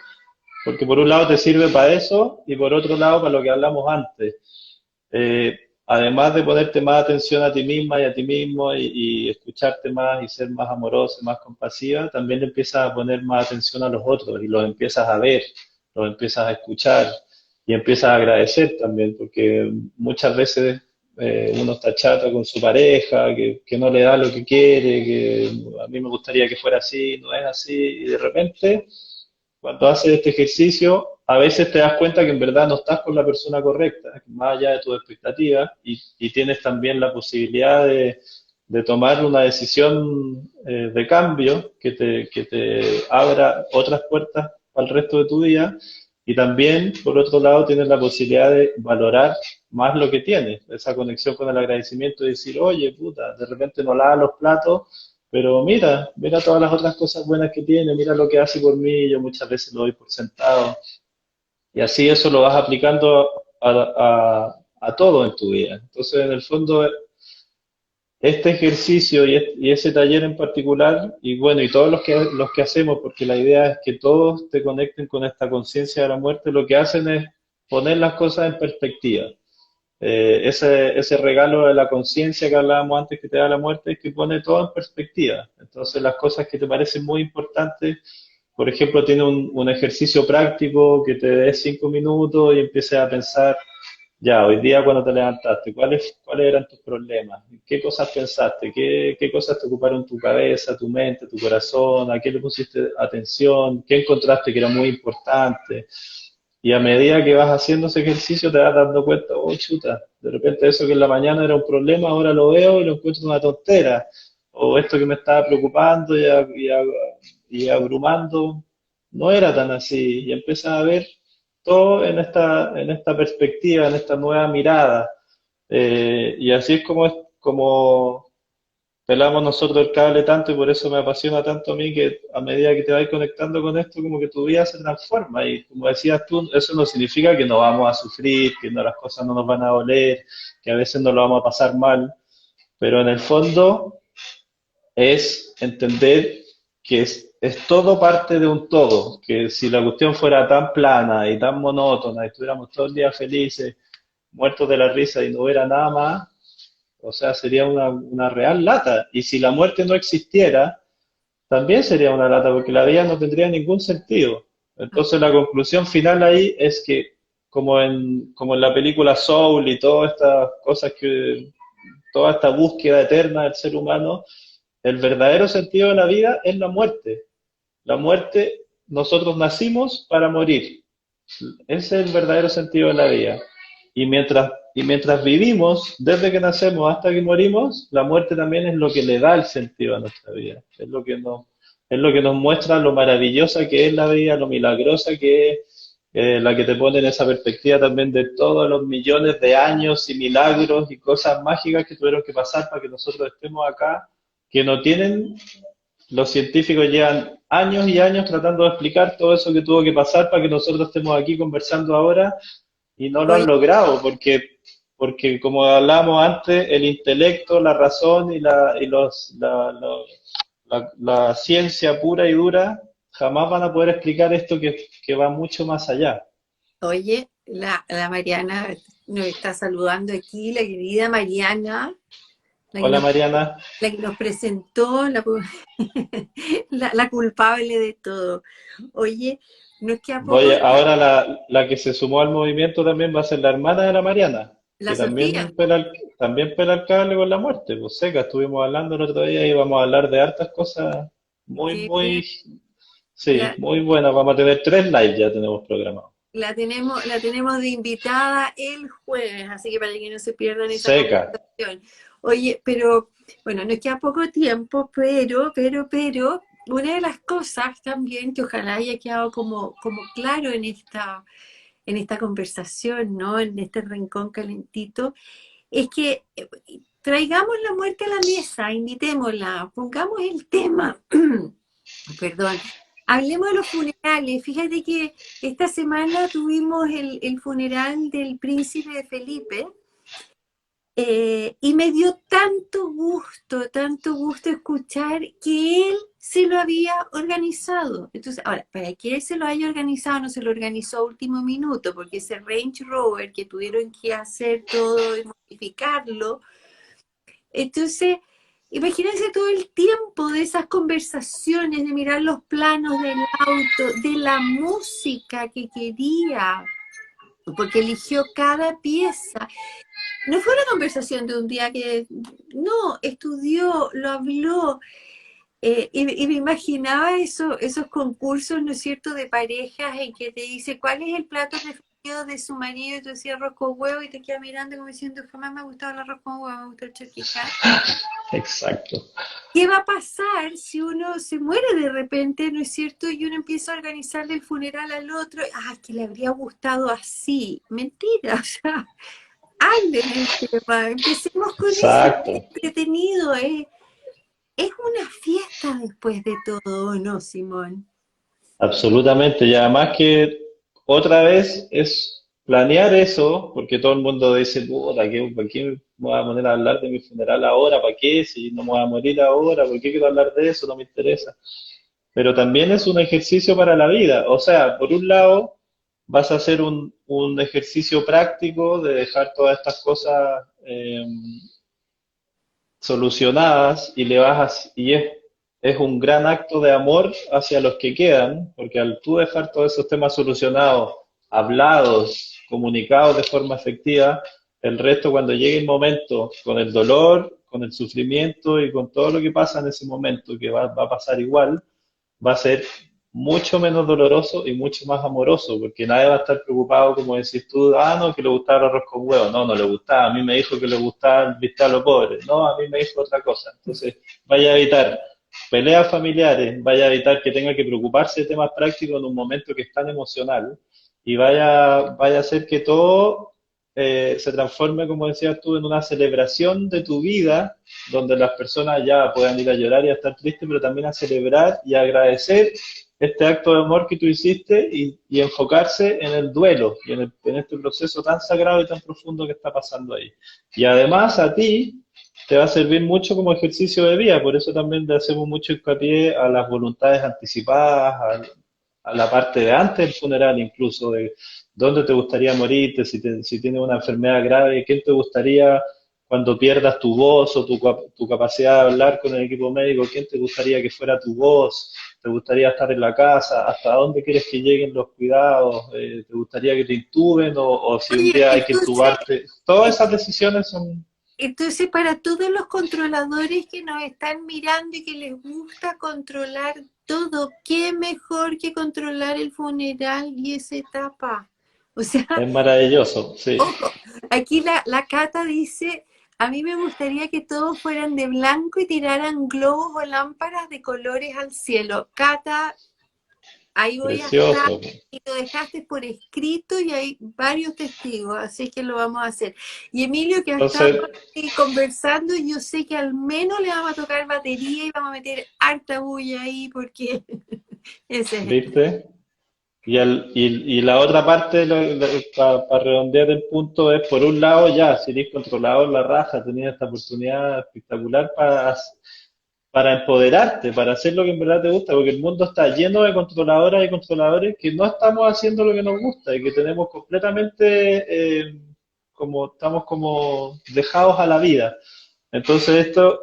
porque por un lado te sirve para eso y por otro lado para lo que hablamos antes. Eh, Además de ponerte más atención a ti misma y a ti mismo y escucharte más y ser más amorosa, más compasiva, también le empiezas a poner más atención a los otros y los empiezas a ver, los empiezas a escuchar y empiezas a agradecer también, porque muchas veces uno está chato con su pareja, que no le da lo que quiere, que a mí me gustaría que fuera así, no es así, y de repente cuando haces este ejercicio, a veces te das cuenta que en verdad no estás con la persona correcta, más allá de tus expectativas, y tienes también la posibilidad de tomar una decisión de cambio que te abra otras puertas al resto de tu vida. Y también, por otro lado, tienes la posibilidad de valorar más lo que tienes, esa conexión con el agradecimiento y decir, oye, puta, de repente no lavas los platos, pero mira todas las otras cosas buenas que tiene, mira lo que hace por mí, yo muchas veces lo doy por sentado. Y así eso lo vas aplicando a todo en tu vida. Entonces, en el fondo, este ejercicio y ese taller en particular, y bueno, y todos los que hacemos, porque la idea es que todos te conecten con esta conciencia de la muerte, lo que hacen es poner las cosas en perspectiva. Ese regalo de la conciencia que hablábamos antes que te da la muerte es que pone todo en perspectiva. Entonces las cosas que te parecen muy importantes, por ejemplo, tiene un ejercicio práctico que te dé 5 minutos y empieces a pensar, ya, hoy día cuando te levantaste, ¿cuáles eran tus problemas? ¿Qué cosas pensaste? ¿Qué cosas te ocuparon tu cabeza, tu mente, tu corazón? ¿A qué le pusiste atención? ¿Qué encontraste que era muy importante? Y a medida que vas haciendo ese ejercicio te vas dando cuenta, oh chuta, de repente eso que en la mañana era un problema, ahora lo veo y lo encuentro una tontera. O esto que me estaba preocupando y abrumando, no era tan así. Y empiezas a ver todo en esta perspectiva, en esta nueva mirada. Y así es como pelamos nosotros el cable tanto y por eso me apasiona tanto a mí que a medida que te vas conectando con esto, como que tu vida se transforma. Y como decías tú, eso no significa que no vamos a sufrir, que no, las cosas no nos van a doler, que a veces no lo vamos a pasar mal, pero en el fondo es entender que es todo parte de un todo, que si la cuestión fuera tan plana y tan monótona y estuviéramos todo el día felices, muertos de la risa y no hubiera nada más, o sea, sería una real lata. Y si la muerte no existiera, también sería una lata, porque la vida no tendría ningún sentido. Entonces la conclusión final ahí es que, como en la película Soul y todas estas cosas toda esta búsqueda eterna del ser humano, el verdadero sentido de la vida es la muerte. La muerte, nosotros nacimos para morir. Ese es el verdadero sentido de la vida. Y mientras vivimos, desde que nacemos hasta que morimos, la muerte también es lo que le da el sentido a nuestra vida. Es lo que nos muestra lo maravillosa que es la vida, lo milagrosa que es, la que te pone en esa perspectiva también de todos los millones de años y milagros y cosas mágicas que tuvieron que pasar para que nosotros estemos acá, que no tienen, los científicos llevan años y años tratando de explicar todo eso que tuvo que pasar para que nosotros estemos aquí conversando ahora y no lo han Oye, logrado porque como hablábamos antes, el intelecto, la razón y la ciencia pura y dura jamás van a poder explicar esto que va mucho más allá. oye, la Mariana nos está saludando aquí, la querida Mariana, la que Hola nos, Mariana. la que nos presentó, la culpable de todo. Oye, no es que a poco, Voy, ahora la que se sumó al movimiento también va a ser la hermana de la Mariana, la que Sofía, también pela el cable con la muerte. Pues seca, estuvimos hablando el otro día y vamos a hablar de hartas cosas muy, que muy, sí, la, muy buenas. Vamos a tener 3 lives, ya tenemos programados. la tenemos de invitada el jueves, así que para que no se pierdan esa Seca. conversación. Oye, pero, bueno, nos queda poco tiempo, pero, una de las cosas también que ojalá haya quedado como claro en esta conversación, ¿no? En este rincón calentito, es que traigamos la muerte a la mesa, invitémosla, pongamos el tema. Perdón. Hablemos de los funerales. Fíjate que esta semana tuvimos el funeral del príncipe Felipe, y me dio tanto gusto escuchar que él se lo había organizado. Entonces, ahora, para que él se lo haya organizado, no se lo organizó a último minuto, porque ese Range Rover que tuvieron que hacer todo y modificarlo, entonces, imagínense todo el tiempo de esas conversaciones, de mirar los planos del auto, de la música que quería, porque eligió cada pieza. No fue una conversación de un día que, no, estudió, lo habló, y me imaginaba esos concursos, ¿no es cierto?, de parejas en que te dice cuál es el plato preferido de su marido y tú decías arroz con huevo y te queda mirando como diciendo, jamás me ha gustado el arroz con huevo, me gusta el charquicán. Exacto. ¿Qué va a pasar si uno se muere de repente, no es cierto? Y uno empieza a organizarle el funeral al otro. Ah, que le habría gustado así. Mentira, o sea, hablen el tema. Empecemos con eso, Exacto. es entretenido. Es una fiesta después de todo, ¿no, Simón? Absolutamente. Y además que otra vez es planear eso, porque todo el mundo dice, puta, ¿para qué me voy a poner a hablar de mi funeral ahora? ¿Para qué? Si no me voy a morir ahora, ¿por qué quiero hablar de eso? No me interesa. Pero también es un ejercicio para la vida. O sea, por un lado, vas a hacer un ejercicio práctico de dejar todas estas cosas solucionadas y es un gran acto de amor hacia los que quedan, porque al tú dejar todos esos temas solucionados hablados, comunicados de forma efectiva, el resto cuando llegue el momento, con el dolor, con el sufrimiento y con todo lo que pasa en ese momento, que va a pasar igual, va a ser mucho menos doloroso y mucho más amoroso, porque nadie va a estar preocupado, como decís tú, ah, no, que le gustaba el arroz con huevo, no, no le gustaba, a mí me dijo que le gustaba el bistec a los pobres, no, a mí me dijo otra cosa, entonces vaya a evitar peleas familiares, vaya a evitar que tenga que preocuparse de temas prácticos en un momento que es tan emocional, y vaya a hacer que todo se transforme, como decías tú, en una celebración de tu vida, donde las personas ya puedan ir a llorar y a estar tristes, pero también a celebrar y a agradecer este acto de amor que tú hiciste y enfocarse en el duelo y en este proceso tan sagrado y tan profundo que está pasando ahí. Y además a ti te va a servir mucho como ejercicio de vida, por eso también le hacemos mucho hincapié a las voluntades anticipadas, a la parte de antes del funeral incluso, de dónde te gustaría morirte, si tienes una enfermedad grave, quién te gustaría cuando pierdas tu voz o tu capacidad de hablar con el equipo médico, quién te gustaría que fuera tu voz, te gustaría estar en la casa, hasta dónde quieres que lleguen los cuidados, te gustaría que te intuben o si un Oye, día hay que intubarte. Todas esas decisiones son... entonces, para todos los controladores que nos están mirando y que les gusta controlar todo, ¿qué mejor que controlar el funeral y esa etapa? O sea, Es maravilloso, sí. ojo, aquí la Cata dice, a mí me gustaría que todos fueran de blanco y tiraran globos o lámparas de colores al cielo. Cata, ahí voy a estar Precioso. y lo dejaste por escrito y hay varios testigos, así que lo vamos a hacer. Y Emilio, que ha estado Entonces, aquí conversando, yo sé que al menos le vamos a tocar batería y vamos a meter harta bulla ahí porque ese es el... ¿viste? Y la otra parte, para redondear el punto, es por un lado ya, si eres controlador la raja, tenías esta oportunidad espectacular para empoderarte, para hacer lo que en verdad te gusta, porque el mundo está lleno de controladoras y controladores que no estamos haciendo lo que nos gusta y que tenemos completamente, como estamos como dejados a la vida. Entonces esto,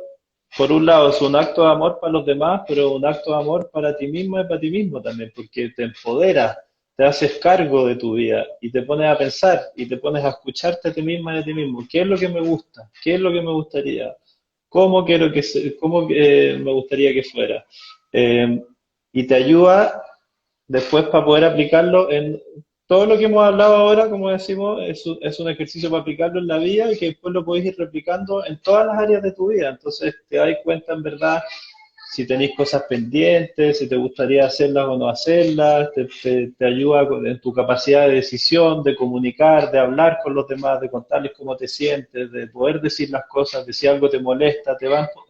por un lado, es un acto de amor para los demás, pero un acto de amor para ti mismo y para ti mismo también, porque te empoderas, te haces cargo de tu vida y te pones a pensar y te pones a escucharte a ti misma y a ti mismo. ¿Qué es lo que me gusta? ¿Qué es lo que me gustaría? ¿Cómo quiero cómo me gustaría que fuera? Eh, y te ayuda después para poder aplicarlo en todo lo que hemos hablado ahora, como decimos, es un ejercicio para aplicarlo en la vida y que después lo podéis ir replicando en todas las áreas de tu vida. Entonces te das cuenta en verdad si tenéis cosas pendientes, si te gustaría hacerlas o no hacerlas, te ayuda en tu capacidad de decisión, de comunicar, de hablar con los demás, de contarles cómo te sientes, de poder decir las cosas, de si algo te molesta,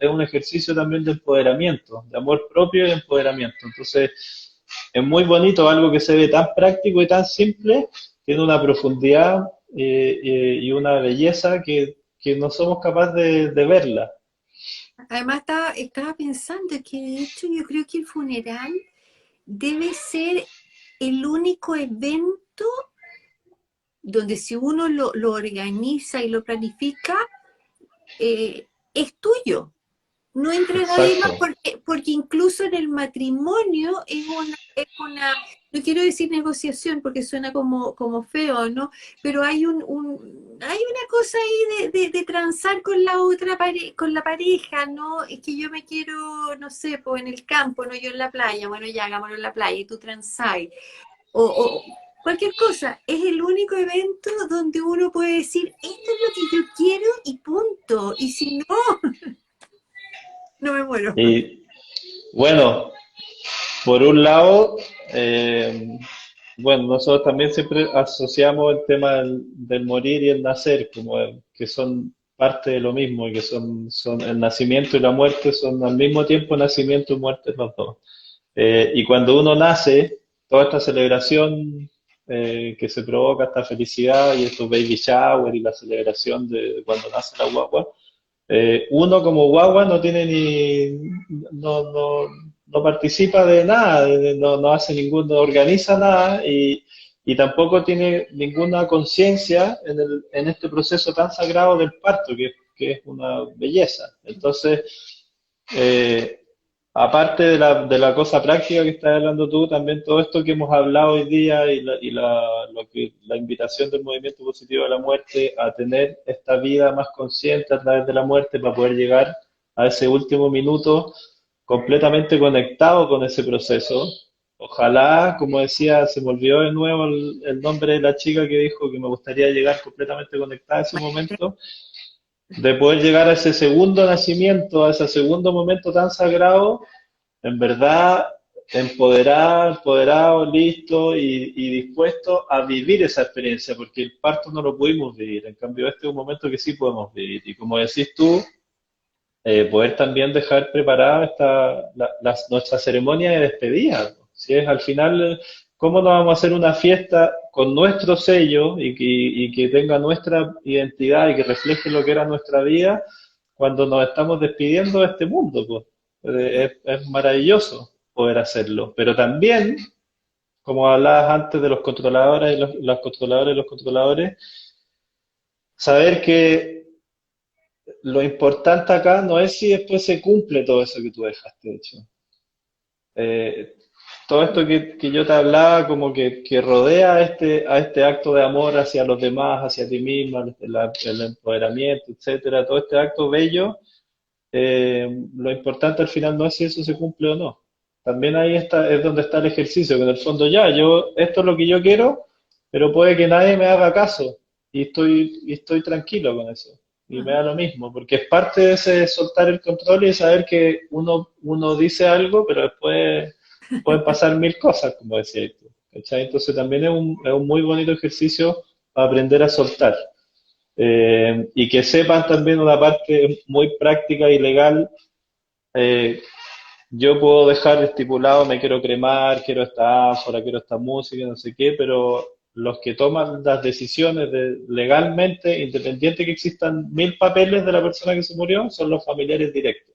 es un ejercicio también de empoderamiento, de amor propio y de empoderamiento. Entonces, es muy bonito, algo que se ve tan práctico y tan simple, tiene una profundidad y una belleza que no somos capaces de verla. Además estaba pensando que de hecho yo creo que el funeral debe ser el único evento donde si uno lo organiza y lo planifica, es tuyo. No entra nadie más Exacto. porque incluso en el matrimonio no quiero decir negociación porque suena como feo, ¿no? Pero hay hay una cosa ahí de transar con la con la pareja, ¿no? Es que yo me quiero, no sé, pues en el campo, no yo en la playa, bueno, ya hagámoslo en la playa y tú transás. O cualquier cosa, es el único evento donde uno puede decir, esto es lo que yo quiero y punto. Y si no, no me muero. Y bueno, por un lado, eh, bueno, nosotros también siempre asociamos el tema del morir y el nacer, como que son parte de lo mismo, y que son el nacimiento y la muerte son al mismo tiempo nacimiento y muerte los dos. Y cuando uno nace, toda esta celebración que se provoca, esta felicidad y estos baby shower y la celebración de cuando nace la guagua, uno como guagua no tiene no participa de nada, no hace no organiza nada y tampoco tiene ninguna conciencia en este proceso tan sagrado del parto, que es una belleza. Entonces, eh, aparte de la cosa práctica que estás hablando tú, también todo esto que hemos hablado hoy día y la invitación del movimiento positivo de la muerte a tener esta vida más consciente a través de la muerte para poder llegar a ese último minuto completamente conectado con ese proceso. Ojalá, como decía, se me olvidó de nuevo el nombre de la chica que dijo que me gustaría llegar completamente conectada a ese momento, de poder llegar a ese segundo nacimiento, a ese segundo momento tan sagrado, en verdad empoderado, empoderado, listo y dispuesto a vivir esa experiencia, porque el parto no lo pudimos vivir, en cambio este es un momento que sí podemos vivir. Y como decís tú, poder también dejar preparada nuestra ceremonia de despedida. Si es al final, ¿cómo no vamos a hacer una fiesta con nuestro sello y que tenga nuestra identidad y que refleje lo que era nuestra vida cuando nos estamos despidiendo de este mundo? Pues? Es maravilloso poder hacerlo, pero también, como hablabas antes de los controladores y las controladoras y los controladores, saber que lo importante acá no es si después se cumple todo eso que tú dejaste hecho. Eh, Todo esto que yo te hablaba, como que rodea a este acto de amor hacia los demás, hacia ti misma, el empoderamiento, etcétera, todo este acto bello, lo importante al final no es si eso se cumple o no. También ahí está, es donde está el ejercicio, que en el fondo ya, esto es lo que yo quiero, pero puede que nadie me haga caso y estoy tranquilo con eso. Y me da lo mismo, porque es parte de ese soltar el control y saber que uno dice algo, pero después pueden pasar mil cosas, como decías tú. ¿Cachai? Entonces también es un muy bonito ejercicio para aprender a soltar. Y que sepan también una parte muy práctica y legal. eh, yo puedo dejar estipulado, me quiero cremar, quiero esta ánfora, quiero esta música, no sé qué, pero los que toman las decisiones legalmente, independiente que existan mil papeles de la persona que se murió, son los familiares directos.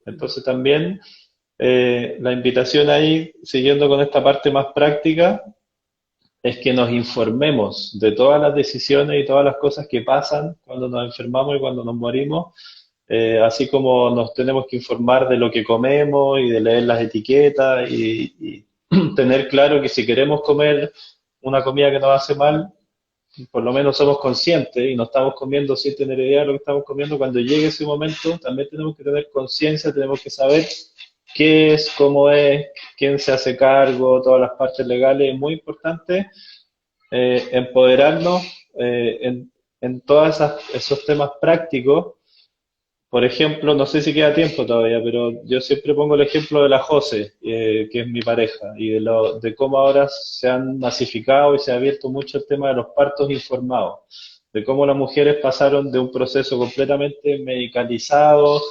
Entonces también la invitación ahí, siguiendo con esta parte más práctica, es que nos informemos de todas las decisiones y todas las cosas que pasan cuando nos enfermamos y cuando nos morimos, así como nos tenemos que informar de lo que comemos y de leer las etiquetas y tener claro que si queremos comer una comida que nos hace mal, por lo menos somos conscientes y no estamos comiendo sin tener idea de lo que estamos comiendo. Cuando llegue ese momento, también tenemos que tener conciencia, tenemos que saber qué es, cómo es, quién se hace cargo, todas las partes legales. Es muy importante empoderarnos en todos esos temas prácticos. Por ejemplo, no sé si queda tiempo todavía, pero yo siempre pongo el ejemplo de la José, que es mi pareja, y de cómo ahora se han masificado y se ha abierto mucho el tema de los partos informados, de cómo las mujeres pasaron de un proceso completamente medicalizado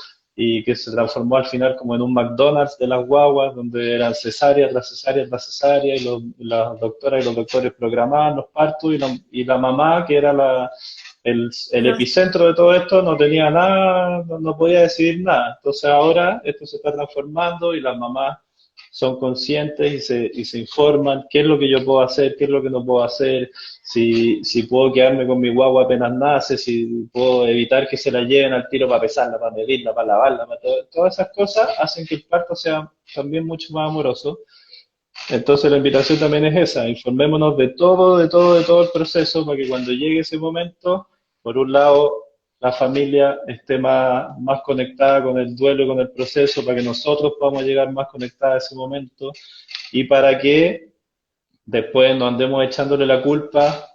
y que se transformó al final como en un McDonald's de las guaguas, donde eran cesárea tras cesárea tras cesárea, y las doctoras y los doctores programaban los partos, y la mamá, que era el Los- epicentro de todo esto, no tenía nada, no podía decidir nada. Entonces ahora esto se está transformando y las mamás son conscientes y se informan qué es lo que yo puedo hacer, qué es lo que no puedo hacer, si puedo quedarme con mi guagua apenas nace, si puedo evitar que se la lleven al tiro para pesarla, para medirla, para lavarla, todas esas cosas hacen que el parto sea también mucho más amoroso. Entonces la invitación también es esa, informémonos de todo, de todo, de todo el proceso para que cuando llegue ese momento, por un lado, la familia esté más conectada con el duelo y con el proceso, para que nosotros podamos llegar más conectados a ese momento y para que después no andemos echándole la culpa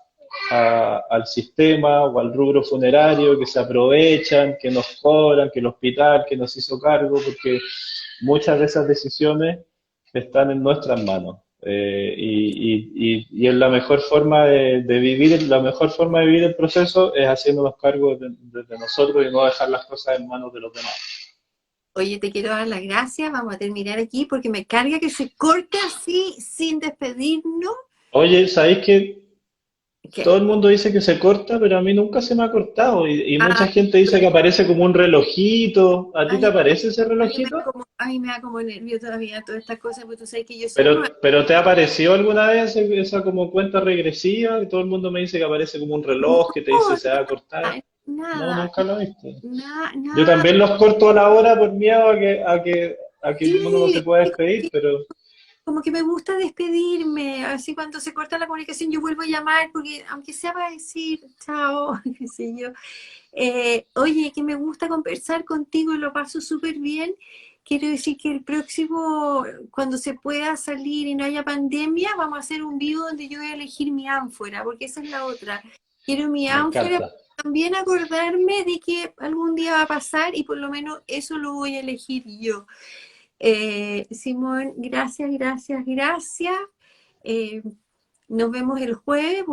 al sistema o al rubro funerario, que se aprovechan, que nos cobran, que el hospital, que nos hizo cargo, porque muchas de esas decisiones están en nuestras manos. Y es la mejor forma de vivir, la mejor forma de vivir el proceso es haciéndonos cargo de nosotros y no dejar las cosas en manos de los demás. Oye, te quiero dar las gracias. Vamos a terminar aquí porque me carga que se corte así sin despedirnos. Oye, ¿sabéis que todo ¿Qué? el mundo dice que se corta, pero a mí nunca se me ha cortado? Y mucha Ah, gente dice que aparece como un relojito. ¿A ti te ay, aparece ese a mí me relojito? da como, ay, me da como nervio todavía todas estas cosas, porque tú sabes que yo soy nueva. Pero ¿te ha aparecido alguna vez esa como cuenta regresiva? Que todo el mundo me dice que aparece como un No, reloj que te dice se va a cortar. No, nada, nunca lo he visto. nada, Yo nada. también los corto a la hora por miedo a que aquí uno no se Sí, puede despedir, pero como que me gusta despedirme, así cuando se corta la comunicación yo vuelvo a llamar, porque aunque sea para decir chao, qué sé yo. Oye, que me gusta conversar contigo y lo paso súper bien. Quiero decir que el próximo, cuando se pueda salir y no haya pandemia, vamos a hacer un vivo donde yo voy a elegir mi ánfora, porque esa es la otra. Quiero mi me ánfora encanta. para también acordarme de que algún día va a pasar y por lo menos eso lo voy a elegir yo. Simón, gracias, gracias, gracias. Eh, Nos vemos el jueves.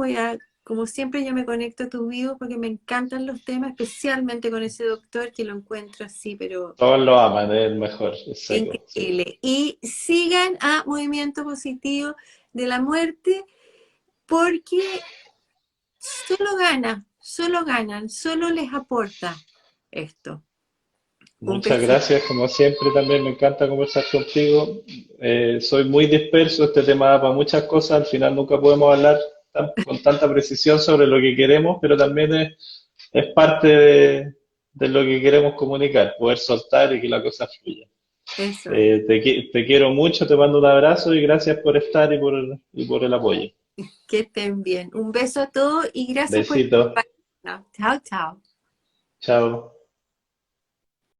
Como siempre, yo me conecto a tu vivo porque me encantan los temas, especialmente con ese doctor que lo encuentro así, pero Todos lo aman, es el mejor, es seco, sí. increíble. Y sigan a Movimiento Positivo de la Muerte porque solo ganan, solo les aporta esto. Un Muchas besito. gracias, como siempre también me encanta conversar contigo. Soy muy disperso, este tema da para muchas cosas, al final nunca podemos hablar con tanta precisión sobre lo que queremos, pero también es parte de lo que queremos comunicar, poder soltar y que la cosa fluya. Eso es. Te quiero mucho, te mando un abrazo y gracias por estar y por el apoyo. Que estén bien. Un beso a todos y gracias por Besito, acompañarnos. Chao, chao. chao.